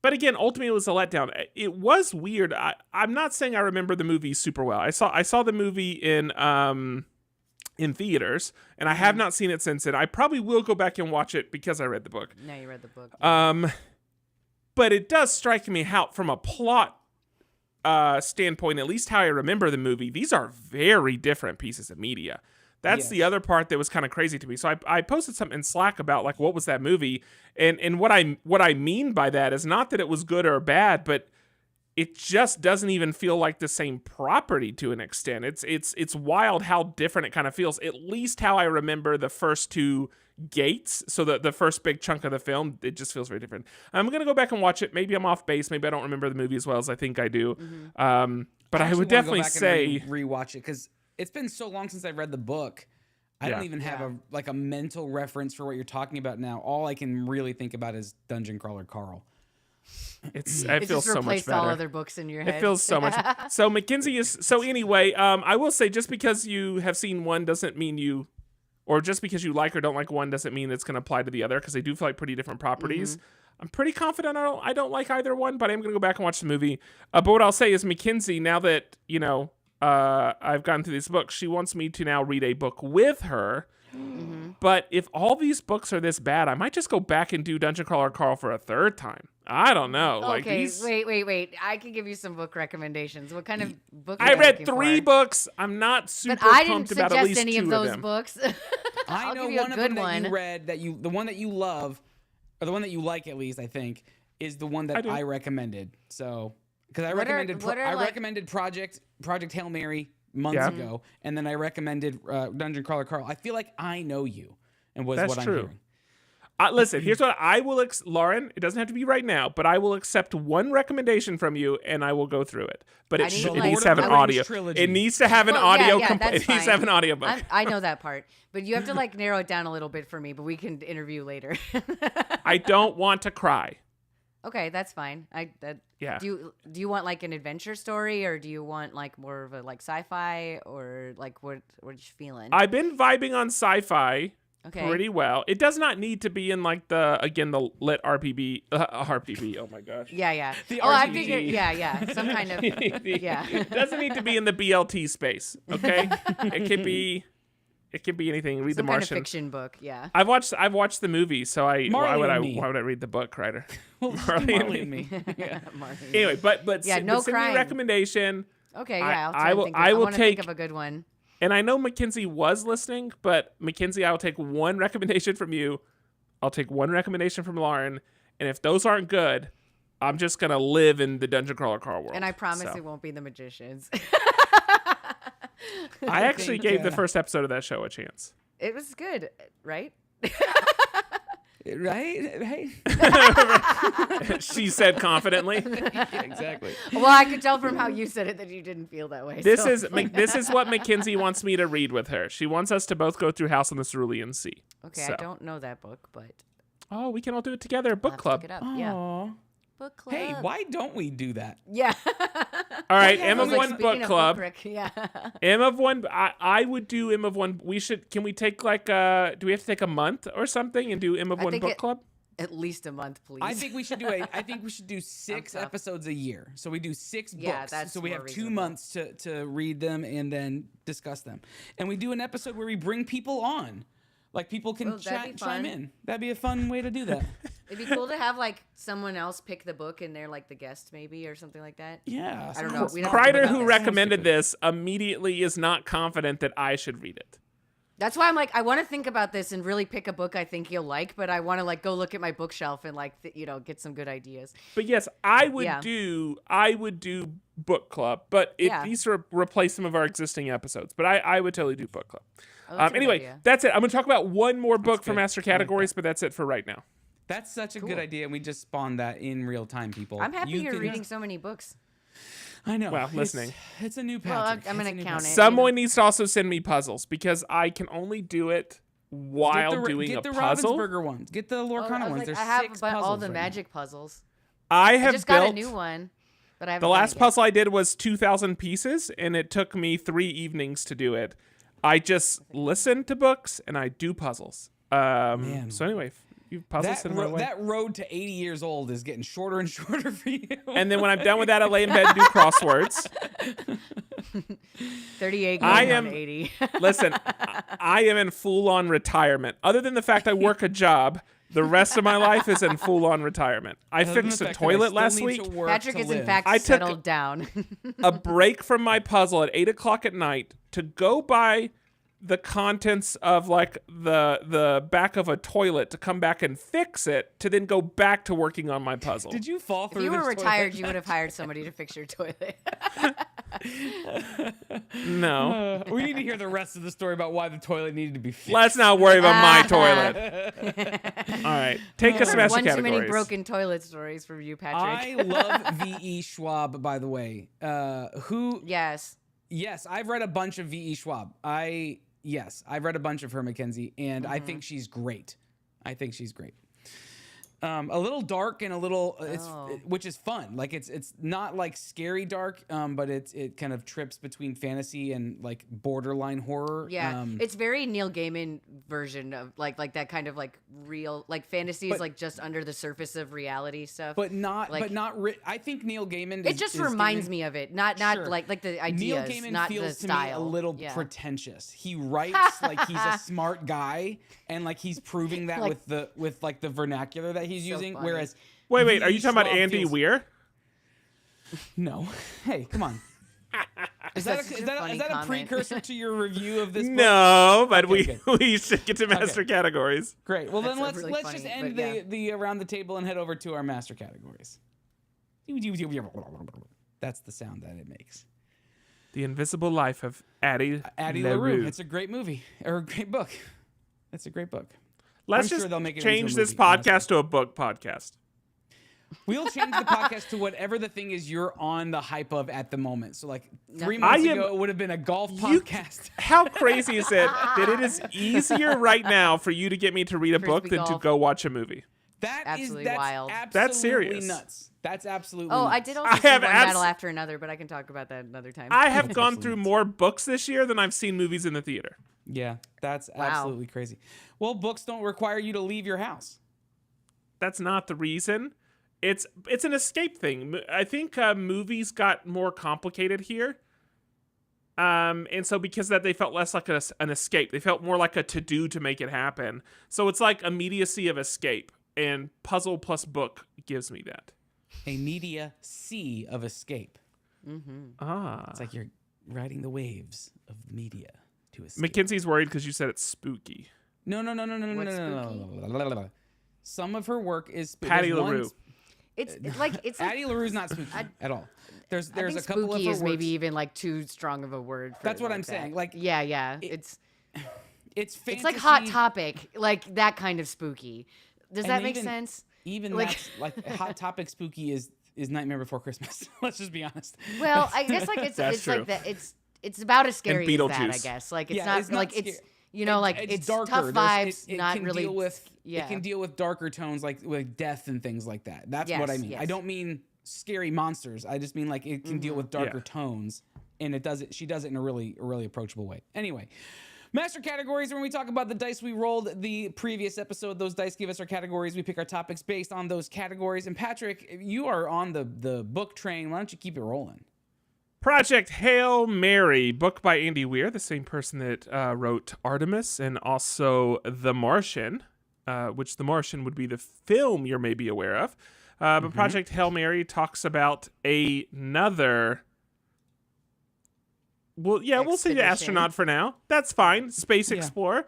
But again, ultimately it was a letdown. It was weird. I'm not saying I remember the movie super well. I saw the movie in theaters, and I have not seen it since then. I probably will go back and watch it because I read the book. No, you read the book. But it does strike me how, from a plot standpoint, at least how I remember the movie, these are very different pieces of media. That's the other part that was kind of crazy to me. So I posted something in Slack about like, what was that movie? And what I mean by that is not that it was good or bad, but it just doesn't even feel like the same property to an extent. It's wild how different it kind of feels. At least how I remember the first two gates. So the first big chunk of the film, it just feels very different. I'm going to go back and watch it. Maybe I'm off base. Maybe I don't remember the movie as well as I think I do. But I would definitely say rewatch it, because it's been so long since I read the book. I don't even have a mental reference for what you're talking about now. All I can really think about is Dungeon Crawler Carl. It feels so much better. All other books in your head. It feels so much. So Mackenzie is. So anyway, I will say, just because you have seen one doesn't mean or just because you like or don't like one doesn't mean it's going to apply to the other, because they do feel like pretty different properties. I'm pretty confident I don't like either one, but I'm going to go back and watch the movie. But what I'll say is, Mackenzie, now that I've gone through this book, she wants me to now read a book with her. But if all these books are this bad, I might just go back and do Dungeon Crawler Carl for a third time. I don't know. Okay, wait. I can give you some book recommendations. What kind of book? I read 3 books. I'm not super pumped about at least 2 of them. But I didn't suggest any of those books. I know one of them that you read, the one that you love, or the one that you like at least, I think, is the one that I recommended. So Because I recommended Project Hail Mary months ago, and then I recommended Dungeon Crawler Carl. I feel like I know you, and That's what true. I'm hearing. Listen, here's what I will, Lauren, it doesn't have to be right now, but I will accept one recommendation from you and I will go through it. But it needs to have an audio. It needs to have an audio. It needs to have an audio book. I know that part, but you have to like narrow it down a little bit for me, but we can interview later. I don't want to cry. Okay, that's fine. Do you want like an adventure story, or do you want like more of a like sci-fi, or like what are you feeling? I've been vibing on sci-fi. Okay. Pretty well. It does not need to be in like the lit RPB. RPB. Oh my gosh. Yeah. The I figured. Yeah. Some kind of. Yeah. It doesn't need to be in the BLT space. Okay. It could be anything. Read Some The Martian. kind of fiction book. Yeah. I've watched the movie, so why would I read the book, Ryder? Marley and me. Yeah. Anyway, but yeah, send no me a crying. recommendation. Okay. Yeah. I will think of a good one. And I know Mackenzie was listening, but Mackenzie, I will take one recommendation from you. I'll take one recommendation from Lauren. And if those aren't good, I'm just going to live in the Dungeon Crawler Carl world. And I promise it won't be The Magicians. I actually gave the first episode of that show a chance. It was good, right? Right? She said confidently. Yeah, exactly. Well, I could tell from how you said it that you didn't feel that way. This is what Mackenzie wants me to read with her. She wants us to both go through House on the Cerulean Sea. Okay, So. I don't know that book, but Oh, we can all do it together. I'll Book have to club. look it up. Yeah. Aw. Book club. Hey, why don't we do that? Yeah. All right, I M was of like, One speaking book of club. Rick, yeah. M of One. I would do M of One. Can we take like do we have to take a month or something and do M of I One think book club? At least a month, please. I think we should do 6 tough. episodes a year. So we do 6 Yeah, books. that's So we more have 2 reasonable. months to read them and then discuss them. And we do an episode where we bring people on. Like people can Oh, that'd be chime fun. in. That'd be a fun way to do that. It'd be cool to have like someone else pick the book and they're like the guest maybe or something like that. Yeah. I don't know. We don't Kreider, think who about this. recommended this, immediately is not confident that I should read it. That's why I'm like, I want to think about this and really pick a book I think you'll like, but I want to like go look at my bookshelf and like, get some good ideas. But yes, I would Yeah. do book club, but Yeah. these replace some of our existing episodes. But I would totally do book club. Oh, that's a good Anyway, idea. that's it. I'm going to talk about one more book for good. Master I like Categories, but that's it for right now. That's such a good Cool. idea, and we just spawned that in real time, people. I'm happy you're can- reading so many books. I know. Wow, It's- listening. It's a new Well, Patrick. I'm gonna It's a new count Patrick. it. Someone needs to also send me puzzles because I can only do it while doing get a the puzzle. Ravensburger ones. Get the Oh, I Lorcana was ones. like, There's I have 6 all puzzles the right now. magic puzzles. I I have just got built a new one, but I haven't the done last it yet. puzzle I did was 2,000 pieces, and it took me 3 evenings to do it. I just listen to books and I do puzzles. Man. So anyway, you puzzles in my way. That road to 80 years old is getting shorter and shorter for you. And then when I'm done with that, I lay in bed and do crosswords. 38 I going on am- 80. Listen, I am in full-on retirement. Other than the fact I work a job, the rest of my life is in full-on retirement. I Other than fixed the a fact that I toilet still last need week. to work Patrick to is in live. fact I took- settled down. A break from my puzzle at 8 o'clock at night to go buy the contents of like the back of a toilet to come back and fix it to then go back to working on my puzzle. Did you fall If through you were this retired, toilet? you would have hired somebody to fix your toilet. No. We need to hear the rest of the story about why the toilet needed to be fixed. Let's not worry about my toilet. All right. Take us to master One too categories. many broken toilet stories from you, Patrick. I love V.E. Schwab, by the way. Yes. Yes, I've read a bunch of V.E. Schwab. I've read a bunch of her, Mackenzie, and I think she's great. A little dark and a little, which is fun. Like it's not like scary dark, but it kind of trips between fantasy and like borderline horror. Yeah, it's very Neil Gaiman version of like that kind of like real like fantasy is like just under the surface of reality stuff. but not. like- I think Neil Gaiman. it just reminds me of it, not Sure. like the Neil ideas, Gaiman not feels the to me style. a little Yeah. pretentious. He writes like he's a smart guy, and like he's proving that Like- with the vernacular that he's So using. funny. Whereas, Wait, are V.E. you talking about Schwab Andy feels- Weir? No. Hey, come on. Is that That's a, such is a that, funny is that a comment. precursor to your review of this book? No, but Okay, we should get to master categories. Great. Well, then That's let's really just funny, end but yeah. the around the table and head over to our master categories. That's the sound that it makes. The Invisible Life of Addie LaRue. It's a great movie or a great book. It's a great book. Let's I'm just sure they'll make it change into a this movie, podcast honestly. to a book podcast. We'll change the podcast to whatever the thing is you're on the hype of at the moment. So like 3 I months am- ago, it would have been a golf podcast. How crazy is it that it is easier right now for you to get me to read a book Frisbee than to golf. go watch a movie? That's wild. Absolutely That's serious. nuts. That's absolutely Oh, nuts. I did also I see have one abs- battle after another, but I can talk about that another time. I have gone absolutely through nuts. more books this year than I've seen movies in the theater. Yeah, that's Wow. absolutely crazy. Well, books don't require you to leave your house. That's not the reason. It's an escape thing. I think movies got more complicated here. And so because of that, they felt less like an escape. They felt more like a to-do to make it happen. So it's like immediacy of escape. And puzzle plus book gives me that. A media sea of escape. Ah. It's like you're riding the waves of the media to escape. Mackenzie's worried because you said it's spooky. No. What's Some of her work is Patty there's one- LaRue. it's like Addie LaRue's not spooky at all. There's I think a couple spooky of her is maybe works. even like too strong of a word. For That's it what like I'm that. saying. Like, yeah. it's It's fantasy. like Hot Topic, like that kind of spooky. Does And that make even- sense? Even like- that's like Hot Topic spooky is Nightmare Before Christmas. Let's just be honest. Well, I guess like it's That's like true. that. It's about as scary as that. I Beetlejuice. guess like it's Yeah, not it's not like scary. it's you know like it's darker. tough vibes, It not can really. deal with yeah. it can deal with darker tones like with death and things like that. That's what I Yes, mean. I yes. don't mean scary monsters. I just mean like it can deal with darker Yeah. tones, and it does it. She does it in a really approachable way. Anyway. Master categories are when we talk about the dice we rolled the previous episode. Those dice give us our categories. We pick our topics based on those categories. And Patrick, you are on the book train. Why don't you keep it rolling? Project Hail Mary, book by Andy Weir, the same person that wrote Artemis and also The Martian, which The Martian would be the film you're maybe aware of. But Project Hail Mary talks about another... Well, yeah, we'll say the Expedition. astronaut for now. That's fine. Space Yeah. explorer.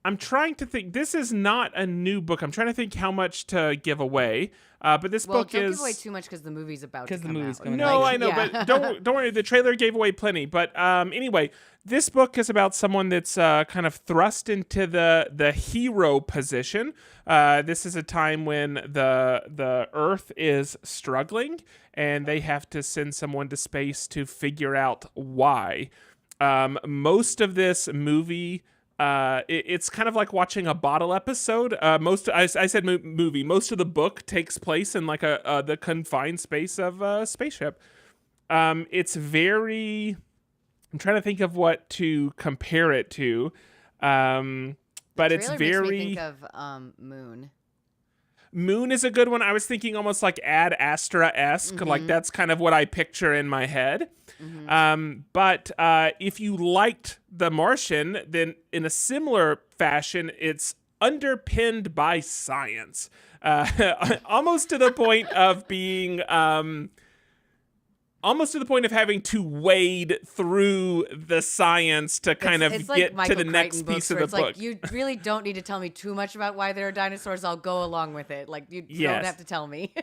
I'm trying to think. This is not a new book. I'm trying to think how much to give away. But this Well, book don't is give away too much because the movie's about to 'Cause the come movie's out. coming no, out. I know, yeah. but don't worry. The trailer gave away plenty. But anyway, this book is about someone that's kind of thrust into the hero position. This is a time when the Earth is struggling, and they have to send someone to space to figure out why. Most of this movie. It's kind of like watching a bottle episode. I said movie. Most of the book takes place in like the confined space of a spaceship. It's very. I'm trying to think of what to compare it to, but it's Trailer makes me very. think of Moon. Moon is a good one. I was thinking almost like Ad Astra-esque. Like that's kind of what I picture in my head. But if you liked The Martian, then in a similar fashion, it's underpinned by science. Almost to the point of being... almost to the point of having to wade through the science to kind of It's get like Michael to the next Crichton piece books of where the it's book. like you really don't need to tell me too much about why there are dinosaurs. I'll go along with it. Like you Yes. don't have to tell me.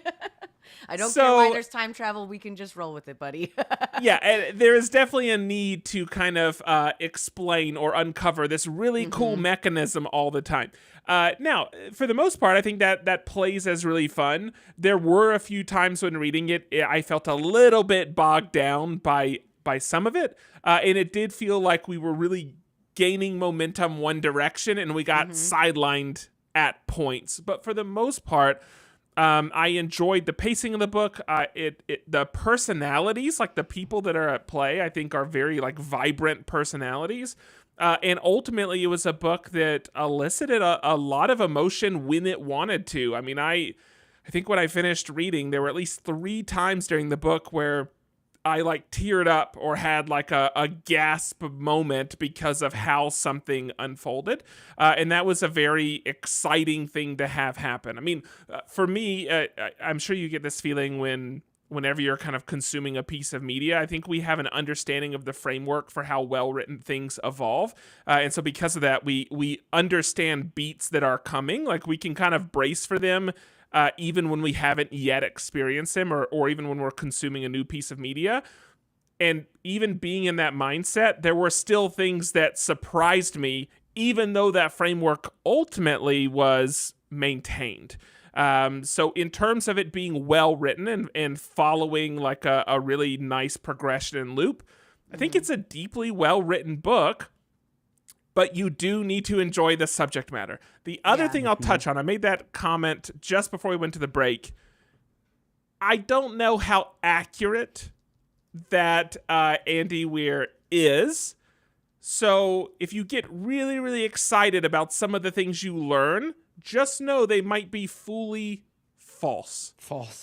I don't So- care why there's time travel. We can just roll with it, buddy. Yeah, and there is definitely a need to kind of explain or uncover this really cool mechanism all the time. Now, for the most part, I think that plays as really fun. There were a few times when reading it, I felt a little bit bogged down by some of it, and it did feel like we were really gaining momentum one direction, and we got sidelined at points. But for the most part, I enjoyed the pacing of the book. The personalities, like the people that are at play, I think are very like vibrant personalities. And ultimately, it was a book that elicited a lot of emotion when it wanted to. I mean, I think when I finished reading, there were at least 3 times during the book where I like teared up or had like a gasp moment because of how something unfolded. And that was a very exciting thing to have happen. I mean, for me, I'm sure you get this feeling whenever you're kind of consuming a piece of media. I think we have an understanding of the framework for how well-written things evolve. And so because of that, we understand beats that are coming. Like we can kind of brace for them even when we haven't yet experienced him, or even when we're consuming a new piece of media. And even being in that mindset, there were still things that surprised me, even though that framework ultimately was maintained. So in terms of it being well written and following like a really nice progression and loop, I think it's a deeply well written book, but you do need to enjoy the subject matter. The other thing I'll touch on, I made that comment just before we went to the break. I don't know how accurate that Andy Weir is. So if you get really, really excited about some of the things you learn, just know they might be fully false.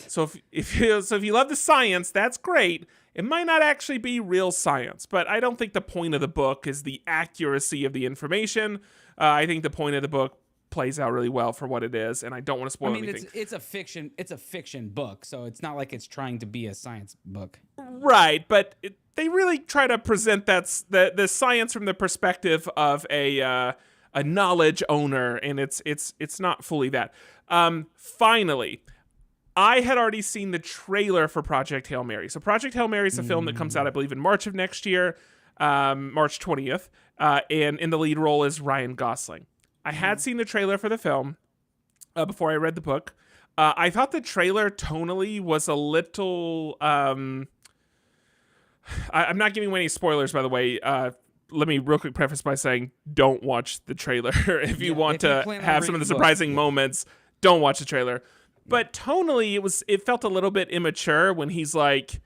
So if you love the science, that's great. It might not actually be real science, but I don't think the point of the book is the accuracy of the information. I think the point of the book plays out really well for what it is, and I don't want to spoil anything. It's a fiction book, so it's not like it's trying to be a science book. Right, but they really try to present the science from the perspective of a knowledge owner, and it's not fully that. Finally, I had already seen the trailer for Project Hail Mary. So Project Hail Mary is a film that comes out, I believe, in March of next year, March 20th, and in the lead role is Ryan Gosling. I had seen the trailer for the film before I read the book. I thought the trailer tonally was a little... I'm not giving away any spoilers, by the way. Let me real quick preface by saying, don't watch the trailer. If you want to have some of the surprising moments, don't watch the trailer. But tonally, it felt a little bit immature when he's like,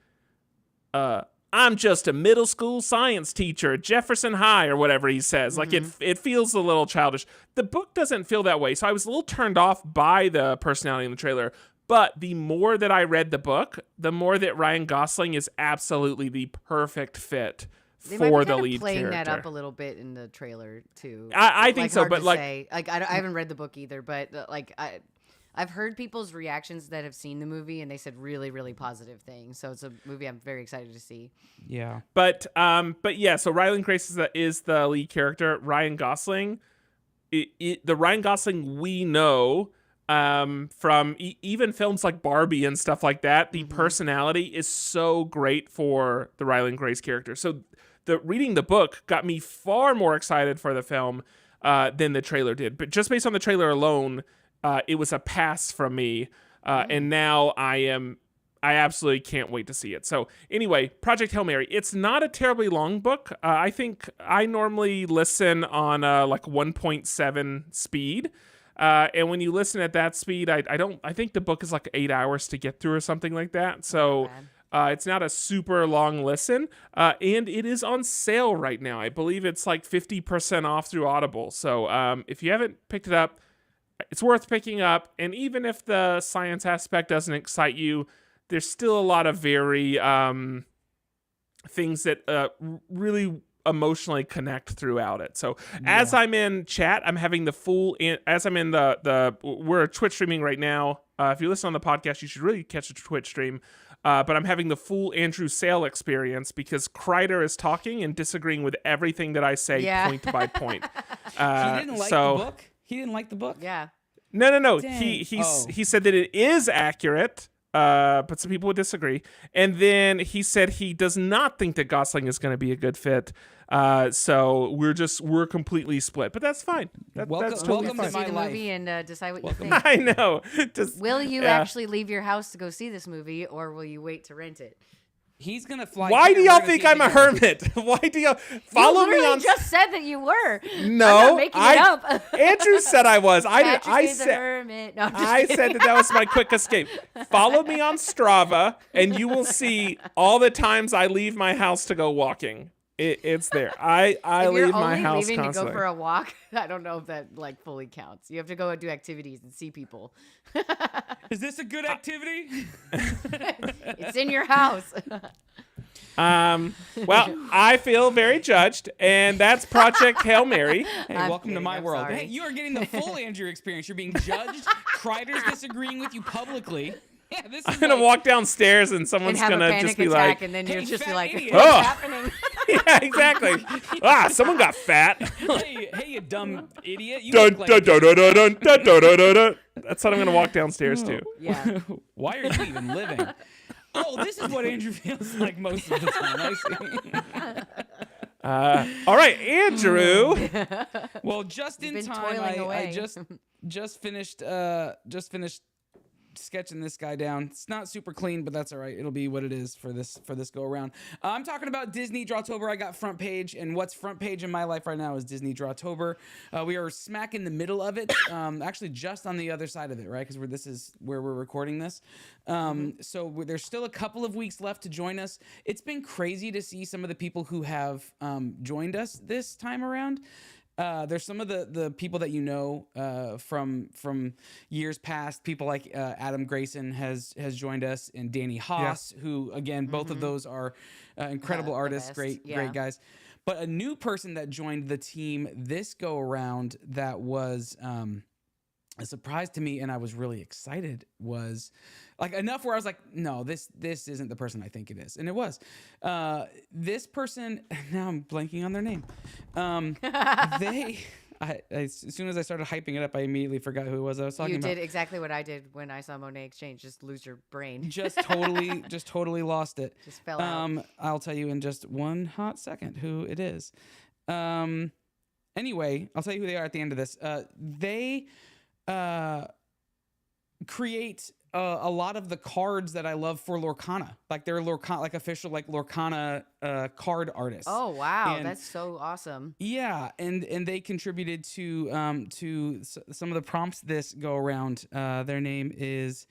I'm just a middle school science teacher at Jefferson High, or whatever he says. Like, it feels a little childish. The book doesn't feel that way, so I was a little turned off by the personality in the trailer. But the more that I read the book, the more that Ryan Gosling is absolutely the perfect fit for the lead playing character. that up a little bit in the trailer too. I think so, but I haven't read the book either, but I've heard people's reactions that have seen the movie, and they said really, really positive things. So it's a movie I'm very excited to see. Yeah. But yeah, so Ryland Grace is the lead character. Ryan Gosling, the Ryan Gosling we know from even films like Barbie and stuff like that, the personality is so great for the Ryland Grace character. So reading the book got me far more excited for the film than the trailer did. But just based on the trailer alone, it was a pass from me, and now I absolutely can't wait to see it. So anyway, Project Hail Mary. It's not a terribly long book. I think I normally listen on like 1.7 speed, and when you listen at that speed, I think the book is like 8 hours to get through or something like that. So it's not a super long listen, and it is on sale right now. I believe it's like 50% off through Audible. So if you haven't picked it up, it's worth picking up, and even if the science aspect doesn't excite you, there's still a lot of very things that really emotionally connect throughout it. So as I'm in chat, I'm having the full, as I'm in we're Twitch streaming right now. If you listen on the podcast, you should really catch the Twitch stream. But I'm having the full Andrew Sale experience because Kreider is talking and disagreeing with everything that I say point by point. He didn't like the book? He didn't like the book? Yeah. No. He said that it is accurate, but some people would disagree. And then he said he does not think that Gosling is going to be a good fit. So we're completely split, but that's fine. That's totally welcome fine. to my See the life. movie and decide what you think. I know. Will you actually leave your house to go see this movie, or will you wait to rent it? He's gonna fly. Why do y'all think I'm a hermit? Why do y'all follow me on? You just said that you were. No, I'm not making it up. Andrew said I was. I said a hermit. No, I said that was my quick escape. Follow me on Strava, and you will see all the times I leave my house to go walking. It's there. I leave my house leaving constantly. to go for a walk, I don't know if that like fully counts. You have to go and do activities and see people. Is this a good activity? It's in your house. Well, I feel very judged, and that's Project Hail Mary. Hey, welcome to my world. Hey, you are getting the full Andrew experience. You're being judged. Kreider's disagreeing with you publicly. Yeah, this is I'm gonna walk downstairs and someone's gonna just be like, and then you're just be like, idiot. what's happening? yeah, exactly. Someone got fat. hey, you dumb idiot. You Dun, look dun, like dun, dun, dun, dun, dun, dun, dun, dun. That's what I'm gonna walk downstairs to. Yeah. Why are you even living? Oh, this is what Andrew feels like most of the time. I see. All right, Andrew. Well, just in been time, toiling I away. just finished sketching this guy down. It's not super clean, but that's all right. It'll be what it is for this go around. I'm talking about Disney Drawtober. I got front page, and what's front page in my life right now is Disney Drawtober. We are smack in the middle of it. Actually, just on the other side of it, right? Because this is where we're recording this. So there's still a couple of weeks left to join us. It's been crazy to see some of the people who have joined us this time around. There's some of the people that you know from years past. People like Adam Grayson has joined us, and Danny Haas, who again both of those are incredible artists, best. great Yeah. guys. But a new person that joined the team this go around that was a surprise to me, and I was really excited, was like enough where I was like, no, this isn't the person I think it is. And it was. This person, now I'm blanking on their name. As soon as I started hyping it up, I immediately forgot who it was I was talking You about. did exactly what I did when I saw Monet Exchange. Just lose your brain. Just totally lost it. Just fell out. I'll tell you in just one hot second who it is. Anyway, I'll tell you who they are at the end of this. They create a lot of the cards that I love for Lorcana. Like they're Lorcana, like official like Lorcana card artists. Oh wow, and- that's so awesome. Yeah, and they contributed to some of the prompts this go around. Their name is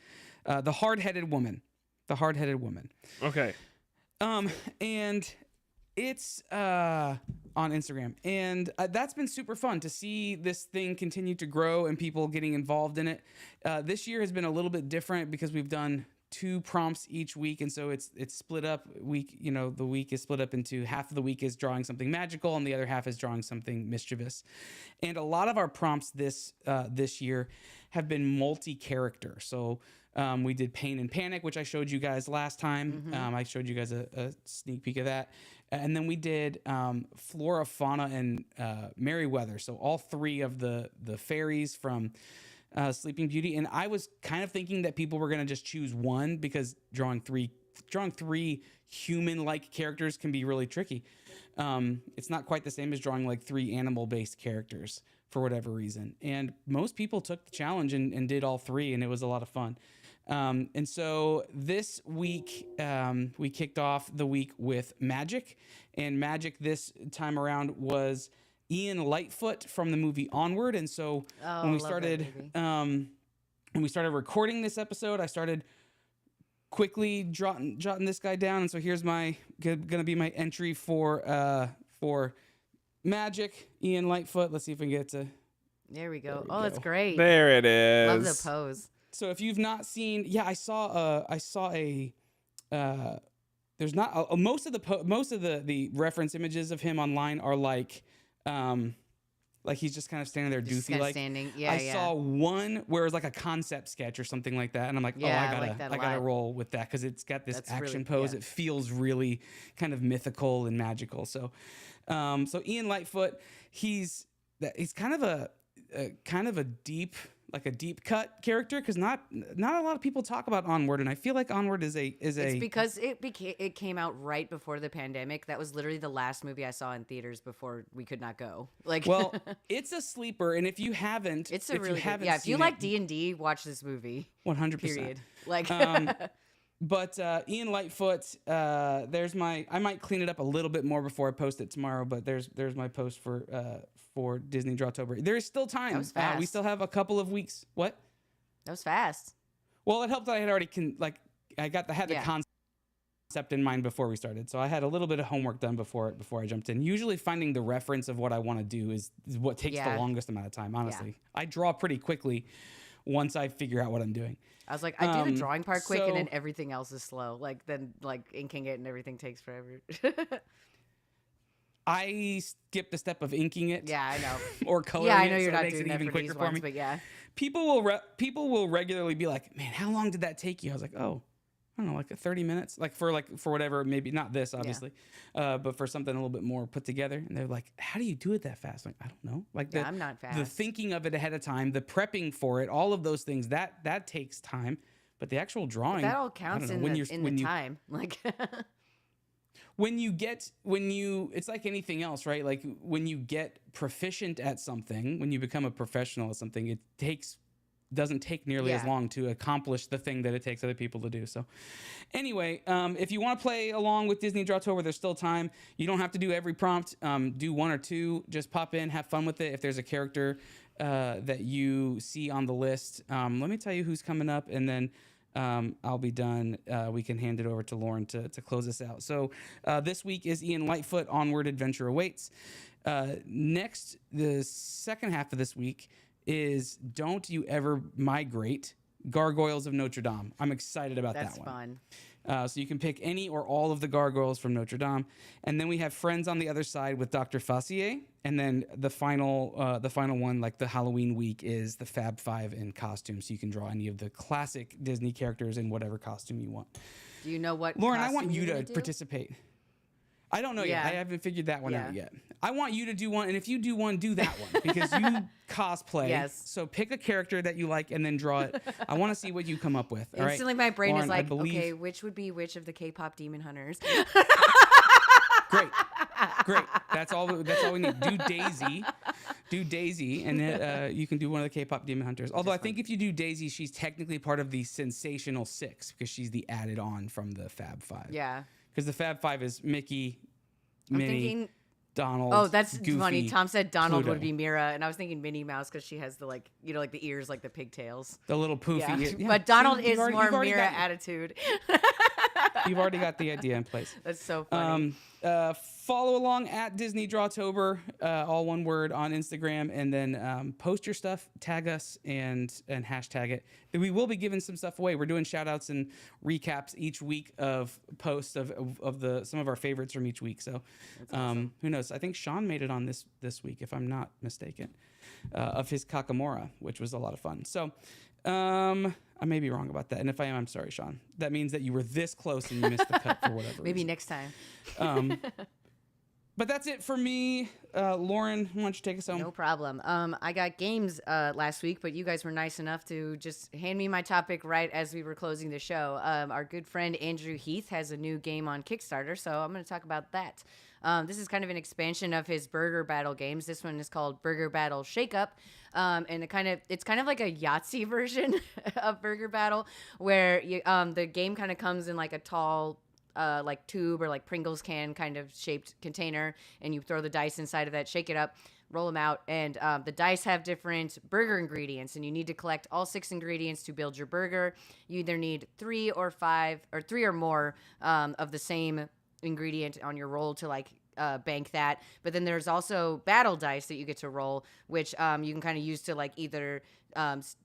the Hard-Headed Woman. The Hard-Headed Woman. Okay. And it's on Instagram, and that's been super fun to see this thing continue to grow and people getting involved in it. This year has been a little bit different because we've done 2 prompts each week, and so it's split up. The week is split up into half of the week is drawing something magical, and the other half is drawing something mischievous. And a lot of our prompts this year have been multi-character. So we did Pain and Panic, which I showed you guys last time. I showed you guys a sneak peek of that. And then we did Flora, Fauna, and Merryweather. So all 3 of the fairies from Sleeping Beauty. And I was kind of thinking that people were going to just choose one because drawing three human-like characters can be really tricky. It's not quite the same as drawing like 3 animal-based characters for whatever reason. And most people took the challenge and did all 3, and it was a lot of fun. And so this week, we kicked off the week with Magic, and Magic this time around was Ian Lightfoot from the movie Onward. And so when we started recording this episode, I started quickly jotting this guy down. And so here's gonna be my entry for Magic, Ian Lightfoot. Let's see if we can get to. There we go. we Oh, that's go. great. There it is. Love the pose. So if you've not seen, I saw there's not most of the reference images of him online are like he's just kind of standing there Just doofy kinda like. standing. Yeah, I yeah. saw one where it was like a concept sketch or something like that, and I'm like, Yeah, I like that a I gotta lot. roll with that because it's got this That's action really- pose. yeah. It feels really kind of mythical and magical. So, so Ian Lightfoot, he's kind of a deep cut character because not a lot of people talk about Onward, and I feel like Onward is It's because it came out right before the pandemic. That was literally the last movie I saw in theaters before we could not go. Like, well, it's a sleeper, and if you haven't, it's a if really you haven't good, if you seen like it, D&D, watch this movie. 100%. Period. Like, But Ian Lightfoot, I might clean it up a little bit more before I post it tomorrow. But there's my post for Disney Drawtober. There is still time. That was we fast. still have a couple of weeks. What? that was fast. Well, it helped that I had already had the Yeah. concept in mind before we started, so I had a little bit of homework done before I jumped in. Usually, finding the reference of what I want to do is what takes the Yeah. longest amount of time. Honestly, I draw pretty quickly once I figure out what I'm doing. I was like, I do the drawing part quick, and then so- everything else is slow. Like, then inking it and everything takes forever. I skipped the step of inking it. Yeah, I know. Or coloring Yeah, I it, know so you're it not makes doing it that even for quicker these for ones, me. but yeah. People will regularly be like, "Man, how long did that take you?" I was like, "Oh, don't know, like 30 minutes, like for whatever, maybe not this, obviously, but for something a little bit more put together. And they're like, how do you do it that fast? Like, I don't know. Like I'm not fast. The thinking of it ahead of time, the prepping for it, all of those things, that takes time. But the actual drawing, but that all counts in the time. Like it's like anything else, right? Like when you get proficient at something, when you become a professional at something, it doesn't take nearly as long to accomplish the thing that it takes other people to do. So anyway, if you want to play along with Disney Drawtober, there's still time. You don't have to do every prompt. Do one or two. Just pop in, have fun with it. If there's a character that you see on the list, let me tell you who's coming up, and then I'll be done. We can hand it over to Lauren to close this out. So this week is Ian Lightfoot, Onward Adventure Awaits. Next, the second half of this week is Don't You Ever Migrate, Gargoyles of Notre Dame. I'm excited about that one. That's fun. So you can pick any or all of the gargoyles from Notre Dame. And then we have Friends on the Other Side with Dr. Fassier. And then the final one, like the Halloween week, is the Fab Five in costume. So you can draw any of the classic Disney characters in whatever costume you want. Do you know what Lauren, I want costume you you're to gonna do? participate. I don't know yet. I haven't figured that one out yet. I want you to do one, and if you do one, do that one because you cosplay. Yes. So pick a character that you like and then draw it. I want to see what you come up with. All right? Instantly, my brain Lauren, is like, believe... okay, which would be which of the K-pop demon hunters? Great. That's all we need. Do Daisy, and then you can do one of the K-pop demon hunters. Although I think if you do Daisy, she's technically part of the Sensational Six because she's the added on from the Fab Five. Yeah. Because the Fab Five is Mickey, I'm Minnie, thinking. Donald. Oh, that's Goofy, funny. Tom said Donald Pluto. would be Mira, and I was thinking Minnie Mouse because she has the like the ears like the pigtails. The little poofy. Yeah. Yeah. But Donald See, is more Mira got, attitude. You've already got the idea in place. That's so funny. Follow along at Disney Drawtober, all one word, on Instagram, and then post your stuff, tag us, and hashtag it. We will be giving some stuff away. We're doing shout outs and recaps each week of posts of some of our favorites from each week. So awesome. Who knows? I think Sean made it on this week, if I'm not mistaken, of his Kakamora, which was a lot of fun. So I may be wrong about that. And if I am, I'm sorry, Sean. That means that you were this close and you missed the cut for whatever Maybe reason. next time. But that's it for me. Lauren, why don't you take us home? No problem. I got games last week, but you guys were nice enough to just hand me my topic right as we were closing the show. Our good friend Andrew Heath has a new game on Kickstarter, so I'm going to talk about that. This is kind of an expansion of his Burger Battle games. This one is called Burger Battle Shake Up. And it's kind of like a Yahtzee version of Burger Battle, where the game kind of comes in like a tall like tube or like Pringles can kind of shaped container, and you throw the dice inside of that, shake it up, roll them out, and the dice have different burger ingredients, and you need to collect all 6 ingredients to build your burger. You either need 3 or 5 or 3 or more of the same ingredient on your roll to like bank that. But then there's also battle dice that you get to roll, which you can kind of use to like either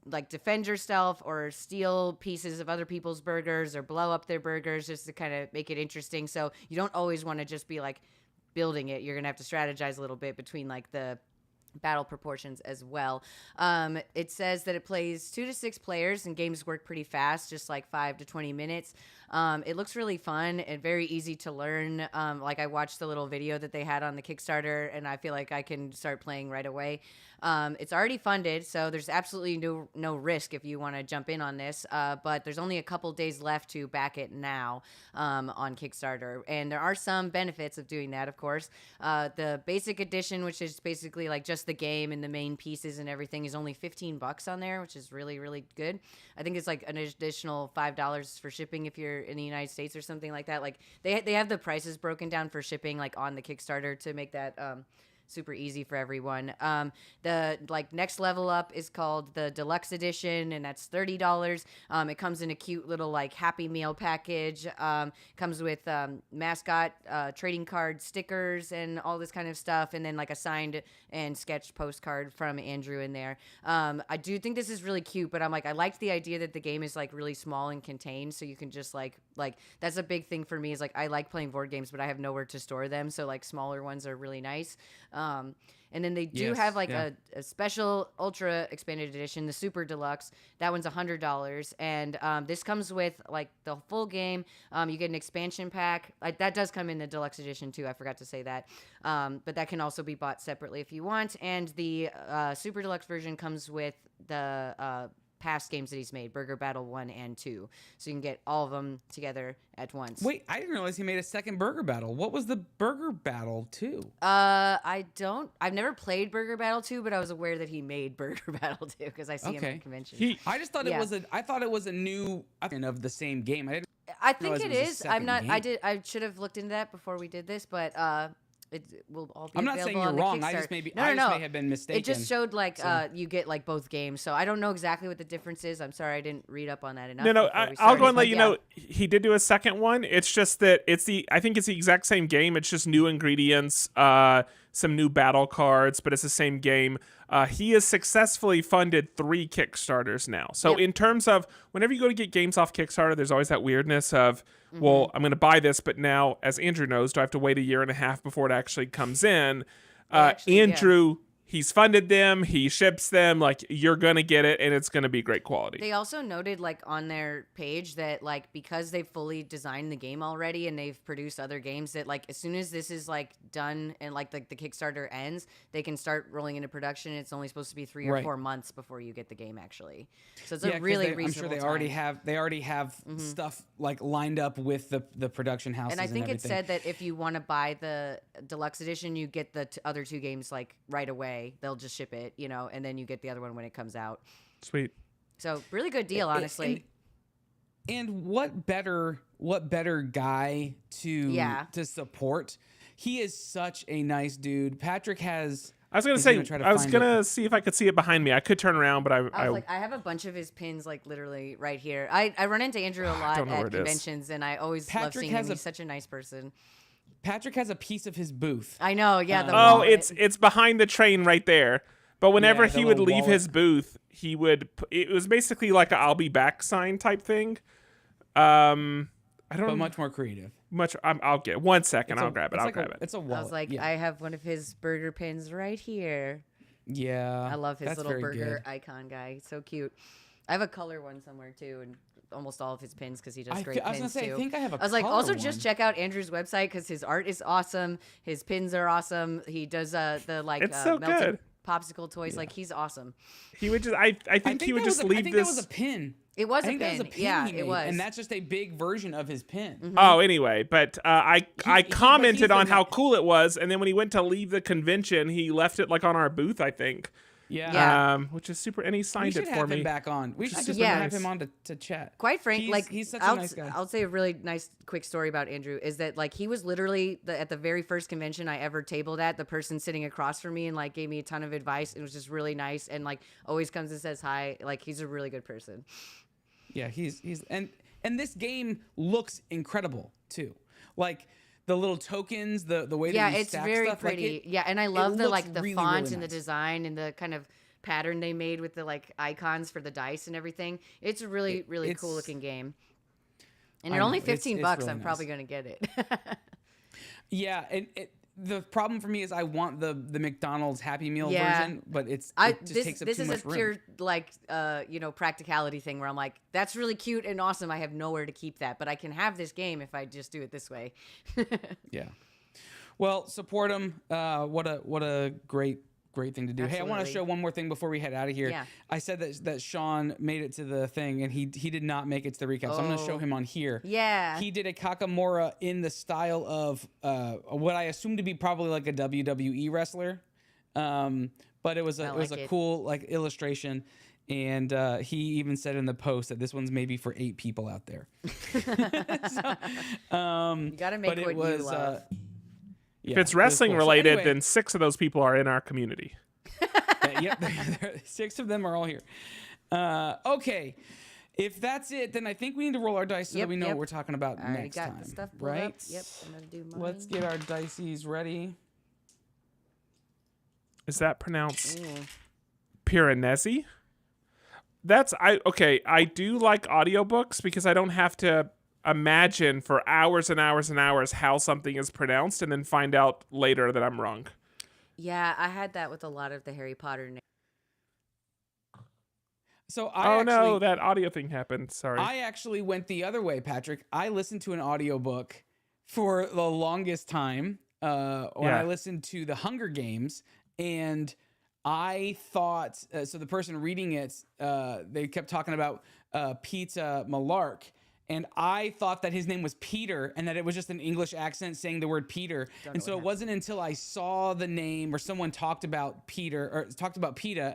like defend yourself or steal pieces of other people's burgers or blow up their burgers, just to kind of make it interesting. So you don't always want to just be like building it. You're gonna have to strategize a little bit between like the battle proportions as well. It says that it plays 2 to 6 players, and games work pretty fast, just like 5 to 20 minutes. It looks really fun and very easy to learn. Like I watched the little video that they had on the Kickstarter, and I feel like I can start playing right away. It's already funded, so there's absolutely no risk if you want to jump in on this. But there's only a couple days left to back it now on Kickstarter, and there are some benefits of doing that. Of course, the basic edition, which is basically like just the game and the main pieces and everything, is only $15 on there, which is really, really good. I think it's like an additional $5 for shipping if you're in the United States or something like that. Like they have the prices broken down for shipping like on the Kickstarter to make that super easy for everyone. The like next level up is called the Deluxe Edition, and that's $30. It comes in a cute little like Happy Meal package. Comes with mascot trading card stickers and all this kind of stuff, and then like a signed and sketched postcard from Andrew in there. I do think this is really cute, but I'm like, I liked the idea that the game is like really small and contained, so you can just like that's a big thing for me, is like I like playing board games, but I have nowhere to store them, so like smaller ones are really nice. And then they do Yes, have like yeah. a special ultra expanded edition, the super deluxe. That one's $100, and this comes with like the full game. You get an expansion pack. That does come in the deluxe edition too. I forgot to say that, but that can also be bought separately if you want. And the super deluxe version comes with the past games that he's made, Burger Battle 1 and 2. So you can get all of them together at once. Wait, I didn't realize he made a second Burger Battle. What was the Burger Battle 2? I've never played Burger Battle 2, but I was aware that he made Burger Battle 2 because I see him at conventions. I just thought I thought it was a new of the same game. I think realize it it was a is. I'm second not. game. I should have looked into that before we did this, but it will all be I'm not saying available you're on the wrong. I Kickstarter. just maybe No, I no, just no. may have been mistaken. It just showed like you get like both games, so I don't know exactly what the difference is. I'm sorry, I didn't read up on that enough. No, before we I'll go started, and let but you yeah. know he did do a second one. It's just that I think it's the exact same game. It's just new ingredients, some new battle cards, but it's the same game. He has successfully funded 3 Kickstarters now. So Yep. in terms of whenever you go to get games off Kickstarter, there's always that weirdness of, well, I'm going to buy this, but now, as Andrew knows, do I have to wait a year and a half before it actually comes in? Actually, yeah. Andrew, he's funded them, he ships them, like you're going to get it, and it's going to be great quality. They also noted like on their page that like because they've fully designed the game already and they've produced other games that like as soon as this is like done and like the Kickstarter ends, they can start rolling into production. It's only supposed to be 3 or Right. 4 months before you get the game actually. So it's Yeah, a 'cause really I'm reasonable sure they time. already have stuff like lined up with the production houses. And I think it everything. said that if you want to buy the deluxe edition, you get the other 2 games like right away. They'll just ship it, and then you get the other one when it comes out. Sweet. So really good deal, honestly. And what better guy to support? He is such a nice dude. Patrick has. I was gonna he's say, gonna try to I was find gonna it. see if I could see it behind me. I could turn around, but I was like, I have a bunch of his pins like literally right here. I run into Andrew a lot don't know where at it is. conventions, and I always love Patrick seeing has him. a- He's such a nice person. Patrick has a piece of his booth. I know, yeah. The Oh, wallet. it's behind the train right there. But whenever Yeah, the he would little leave wallet. his booth, he would. It was basically like a "I'll be back" sign type thing. I don't But much more creative. much. I'll get 1 second. I'll grab it. I'll grab it. It's a I wallet. was like, yeah. I have one of his burger pins right here. Yeah, I love his that's little very burger good. icon guy. He's so cute. I have a color one somewhere too, and almost all of his pins because he does I great was gonna pins say, too. I think I have a I was like, color also one. just check out Andrew's website because his art is awesome. His pins are awesome. He does the like It's so melted good. popsicle toys. Like he's awesome. He would just. I think he would that just was a- I leave think this. that was a pin. It was I a think that pin. was a pin Yeah, he it made, was. and that's just a big version of his pin. Oh, anyway, but I but commented he's on the how one- cool it was, and then when he went to leave the convention, he left it like on our booth, I think. Yeah. Yeah. Which is super, and he We signed should it for have me. him back on. We should just Yeah. have him on to chat. Quite frank, He's such I'll, a nice guy. I'll say a really nice quick story about Andrew is that like he was literally at the very first convention I ever tabled at, the person sitting across from me and like gave me a ton of advice. It was just really nice and like always comes and says hi. Like he's a really good person. Yeah, he's and this game looks incredible too. Like the little tokens, the way Yeah, that you it's stack very stuff, like, pretty. it- Yeah, and I love the looks like the really, font really and the nice. design and the kind of pattern they made with the like icons for the dice and everything. It's a really really cool it's- looking game. And I at only know, it's- 15 it's bucks, really I'm nice. probably going to get it. Yeah, and the problem for me is I want the McDonald's Happy Meal Yeah. version, but it just this takes up this too is much a room. pure like practicality thing where I'm like, that's really cute and awesome. I have nowhere to keep that, but I can have this game if I just do it this way. Yeah. Well, support him. What a great thing to do. Hey, I want to Absolutely. show one more thing before we head out of here. Yeah. I said that Sean made it to the thing and he did not make it to the recap. So I'm going to show him on here. Yeah. He did a Kakamora in the style of what I assume to be probably like a WWE wrestler. But it was I a like it. cool like illustration. And he even said in the post that this one's maybe for 8 people out there. You got to make But what it was you love. If it's wrestling related, then 6 of those people are in our community. Yep, 6 of them are all here. Okay, if that's it, then I think we need to roll our dice so that Yep, we know yep. what we're talking about I already next got time. the stuff pulled right? up. Yep, I'm going to do mine. Let's get our dices ready. Is that pronounced Ooh. Piranesi? I do like audiobooks because I don't have to imagine for hours and hours and hours how something is pronounced and then find out later that I'm wrong. Yeah, I had that with a lot of the Harry Potter. So that audio thing happened. Sorry. I actually went the other way, Patrick. I listened to an audiobook for the longest time when I listened to The Hunger Games, and I thought so the person reading it, they kept talking about Peter Malark, and I thought that his name was Peter and that it was just an English accent saying the word Peter. And so it wasn't until I saw the name or someone talked about Peter,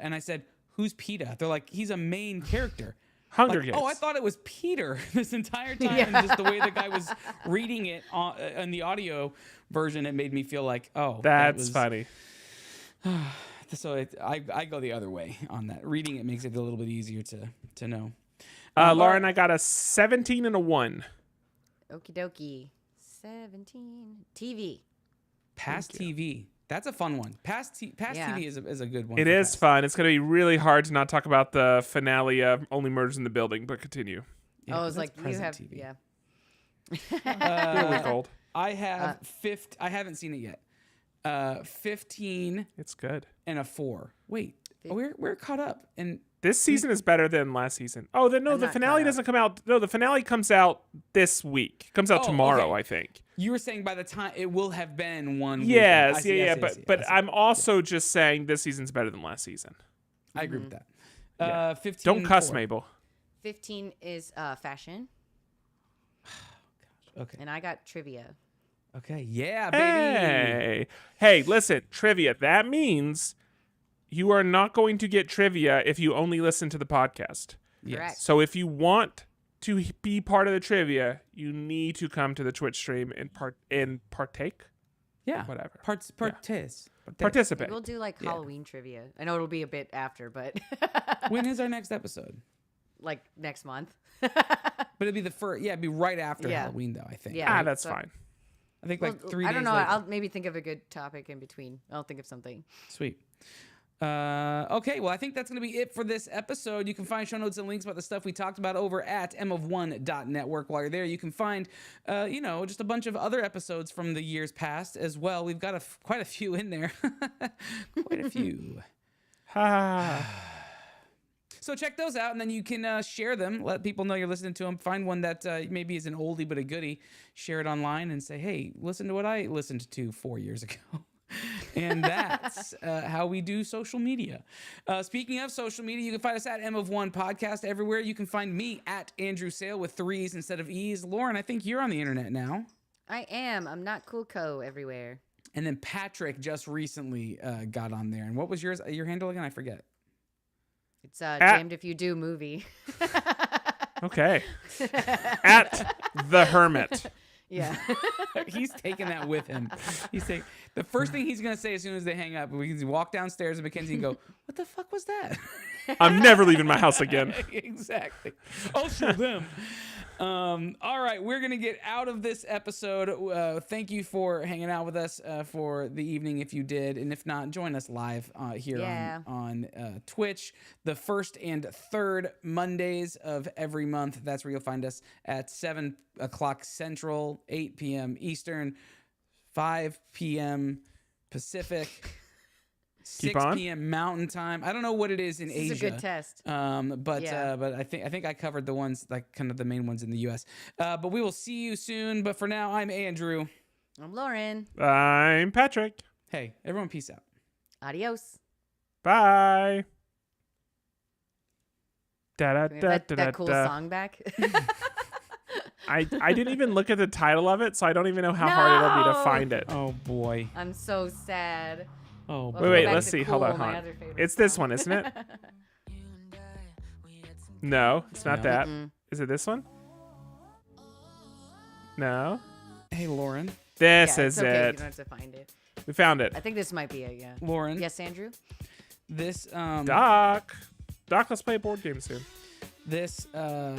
and I said, "Who's Peter?" They're like, "He's a main character." Hunger Games. Oh, I thought it was Peter this entire time. And just the way the guy was reading it on the audio version, it made me feel like, oh, that's funny. So I go the other way on that. Reading it makes it a little bit easier to know. Lauren, I got a 17 and a 1. Okie dokie. 17. TV. Past TV. That's a fun one. Past TV is a good one. It is fun. It's going to be really hard to not talk about the finale of Only Murders in the Building, but continue. Yeah, it's like you have TV. Yeah. Really cold. I have I haven't seen it yet. 15. It's good. And a 4. Wait, we're caught up. And this season is better than last season. Oh, the finale doesn't come out. No, the finale comes out this week. It comes out tomorrow, I think. You were saying by the time it will have been one week. Yes, but I'm also just saying this season's better than last season. I agree with that. 15. Don't cuss, Mabel. 15 is fashion. Okay. And I got trivia. Okay. Yeah, baby. Hey, listen, trivia. That means you are not going to get trivia if you only listen to the podcast. Correct. So if you want to be part of the trivia, you need to come to the Twitch stream and partake. Yeah. Whatever. Participate. We'll do like Halloween trivia. I know it'll be a bit after, but when is our next episode? Like next month. But it'd be the first. Yeah, it'd be right after Halloween, though. I think. Yeah, that's fine. I think like 3 days. I don't know. Later. I'll maybe think of a good topic in between. I'll think of something. Sweet. Okay, well, I think that's going to be it for this episode. You can find show notes and links about the stuff we talked about over at mof1.network. While you're there, you can find, just a bunch of other episodes from the years past as well. We've got quite a few in there. Quite a few. So check those out, and then you can share them. Let people know you're listening to them. Find one that maybe is an oldie but a goodie. Share it online and say, hey, listen to what I listened to 4 years ago. And that's how we do social media. Speaking of social media, you can find us at M of One Podcast everywhere. You can find me at Andrew Sale with 3s instead of E's. Lauren, I think you're on the internet now. I am. I'm not Cool Co everywhere. And then Patrick just recently got on there. And what was your handle again? I forget. It's Damned If You Do movie. Okay. At The Hermit. Yeah. He's taking that with him. The first thing he's going to say as soon as they hang up, we can walk downstairs to Mackenzie and go, what the fuck was that? I'm never leaving my house again. Exactly. I'll show them. All right, we're going to get out of this episode. Thank you for hanging out with us for the evening if you did. And if not, join us live here on Twitch the first and third Mondays of every month. That's where you'll find us at 7 o'clock Central, 8 p.m. Eastern, 5 p.m. Pacific. 6 p.m. Mountain Time. I don't know what it is in Asia. It's a good test. But I think I covered the ones, like kind of the main ones in the U.S. But we will see you soon. But for now, I'm Andrew. I'm Lauren. I'm Patrick. Hey, everyone, peace out. Adios. Bye. That cool song back. I didn't even look at the title of it, so I don't even know how hard it'll be to find it. Oh boy. I'm so sad. Oh, wait, let's see. Hold on. It's this one, isn't it? No, it's not that. Is it this one? No. Hey, Lauren. This is okay. it. You don't have to find it. We found it. I think this might be it, yeah. Lauren. Yes, Andrew? This, Doc, let's play a board game soon. This, oh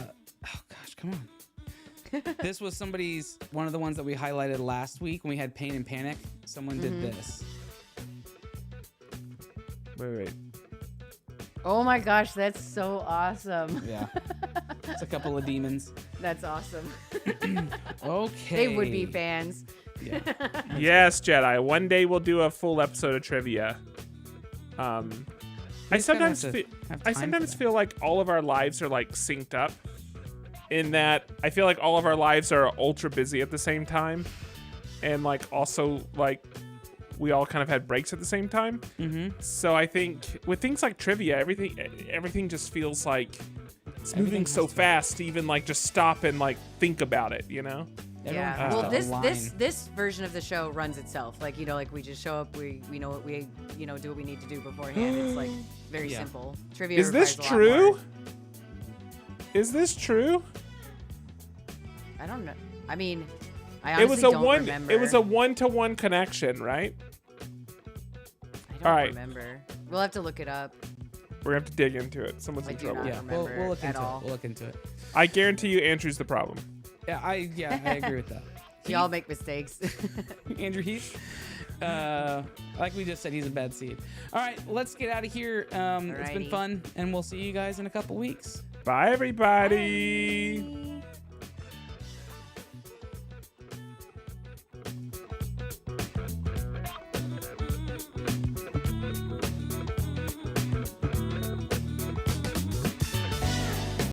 gosh, come on. This was one of the ones that we highlighted last week when we had Pain and Panic. Someone did this. Wait. Oh my gosh, that's so awesome. Yeah. It's a couple of demons. That's awesome. Okay. They would be fans. Yeah. Yes, Jedi. One day we'll do a full episode of trivia. I just gotta sometimes have to feel, have I time sometimes for that. feel like all of our lives are like synced up. In that, I feel like all of our lives are ultra busy at the same time, and like also like we all kind of had breaks at the same time. Mm-hmm. So I think with things like trivia, everything just feels like it's Everything moving so has to- fast to even like just stop and like think about it, you know? Everyone Yeah. has Well, to this align. this version of the show runs itself. Like, you know, like we just show up, we know what we do what we need to do beforehand. It's like very Yeah. simple. Trivia Is this requires a lot more. true? Is this true? I don't know. I mean, I It honestly was a don't one. remember. It was a one-to-one connection, right? I don't all right. remember. We'll have to look it up. We're gonna have to dig into it. Someone's I in do trouble. not Yeah, we'll remember look at into all. it. We'll look into it. I guarantee you, Andrew's the problem. Yeah, I agree with that. We all make mistakes. Andrew Heath. Like we just said, he's a bad seed. All right, let's get out of here. It's been Alrighty. fun, and we'll see you guys in a couple weeks. Bye, everybody. Bye.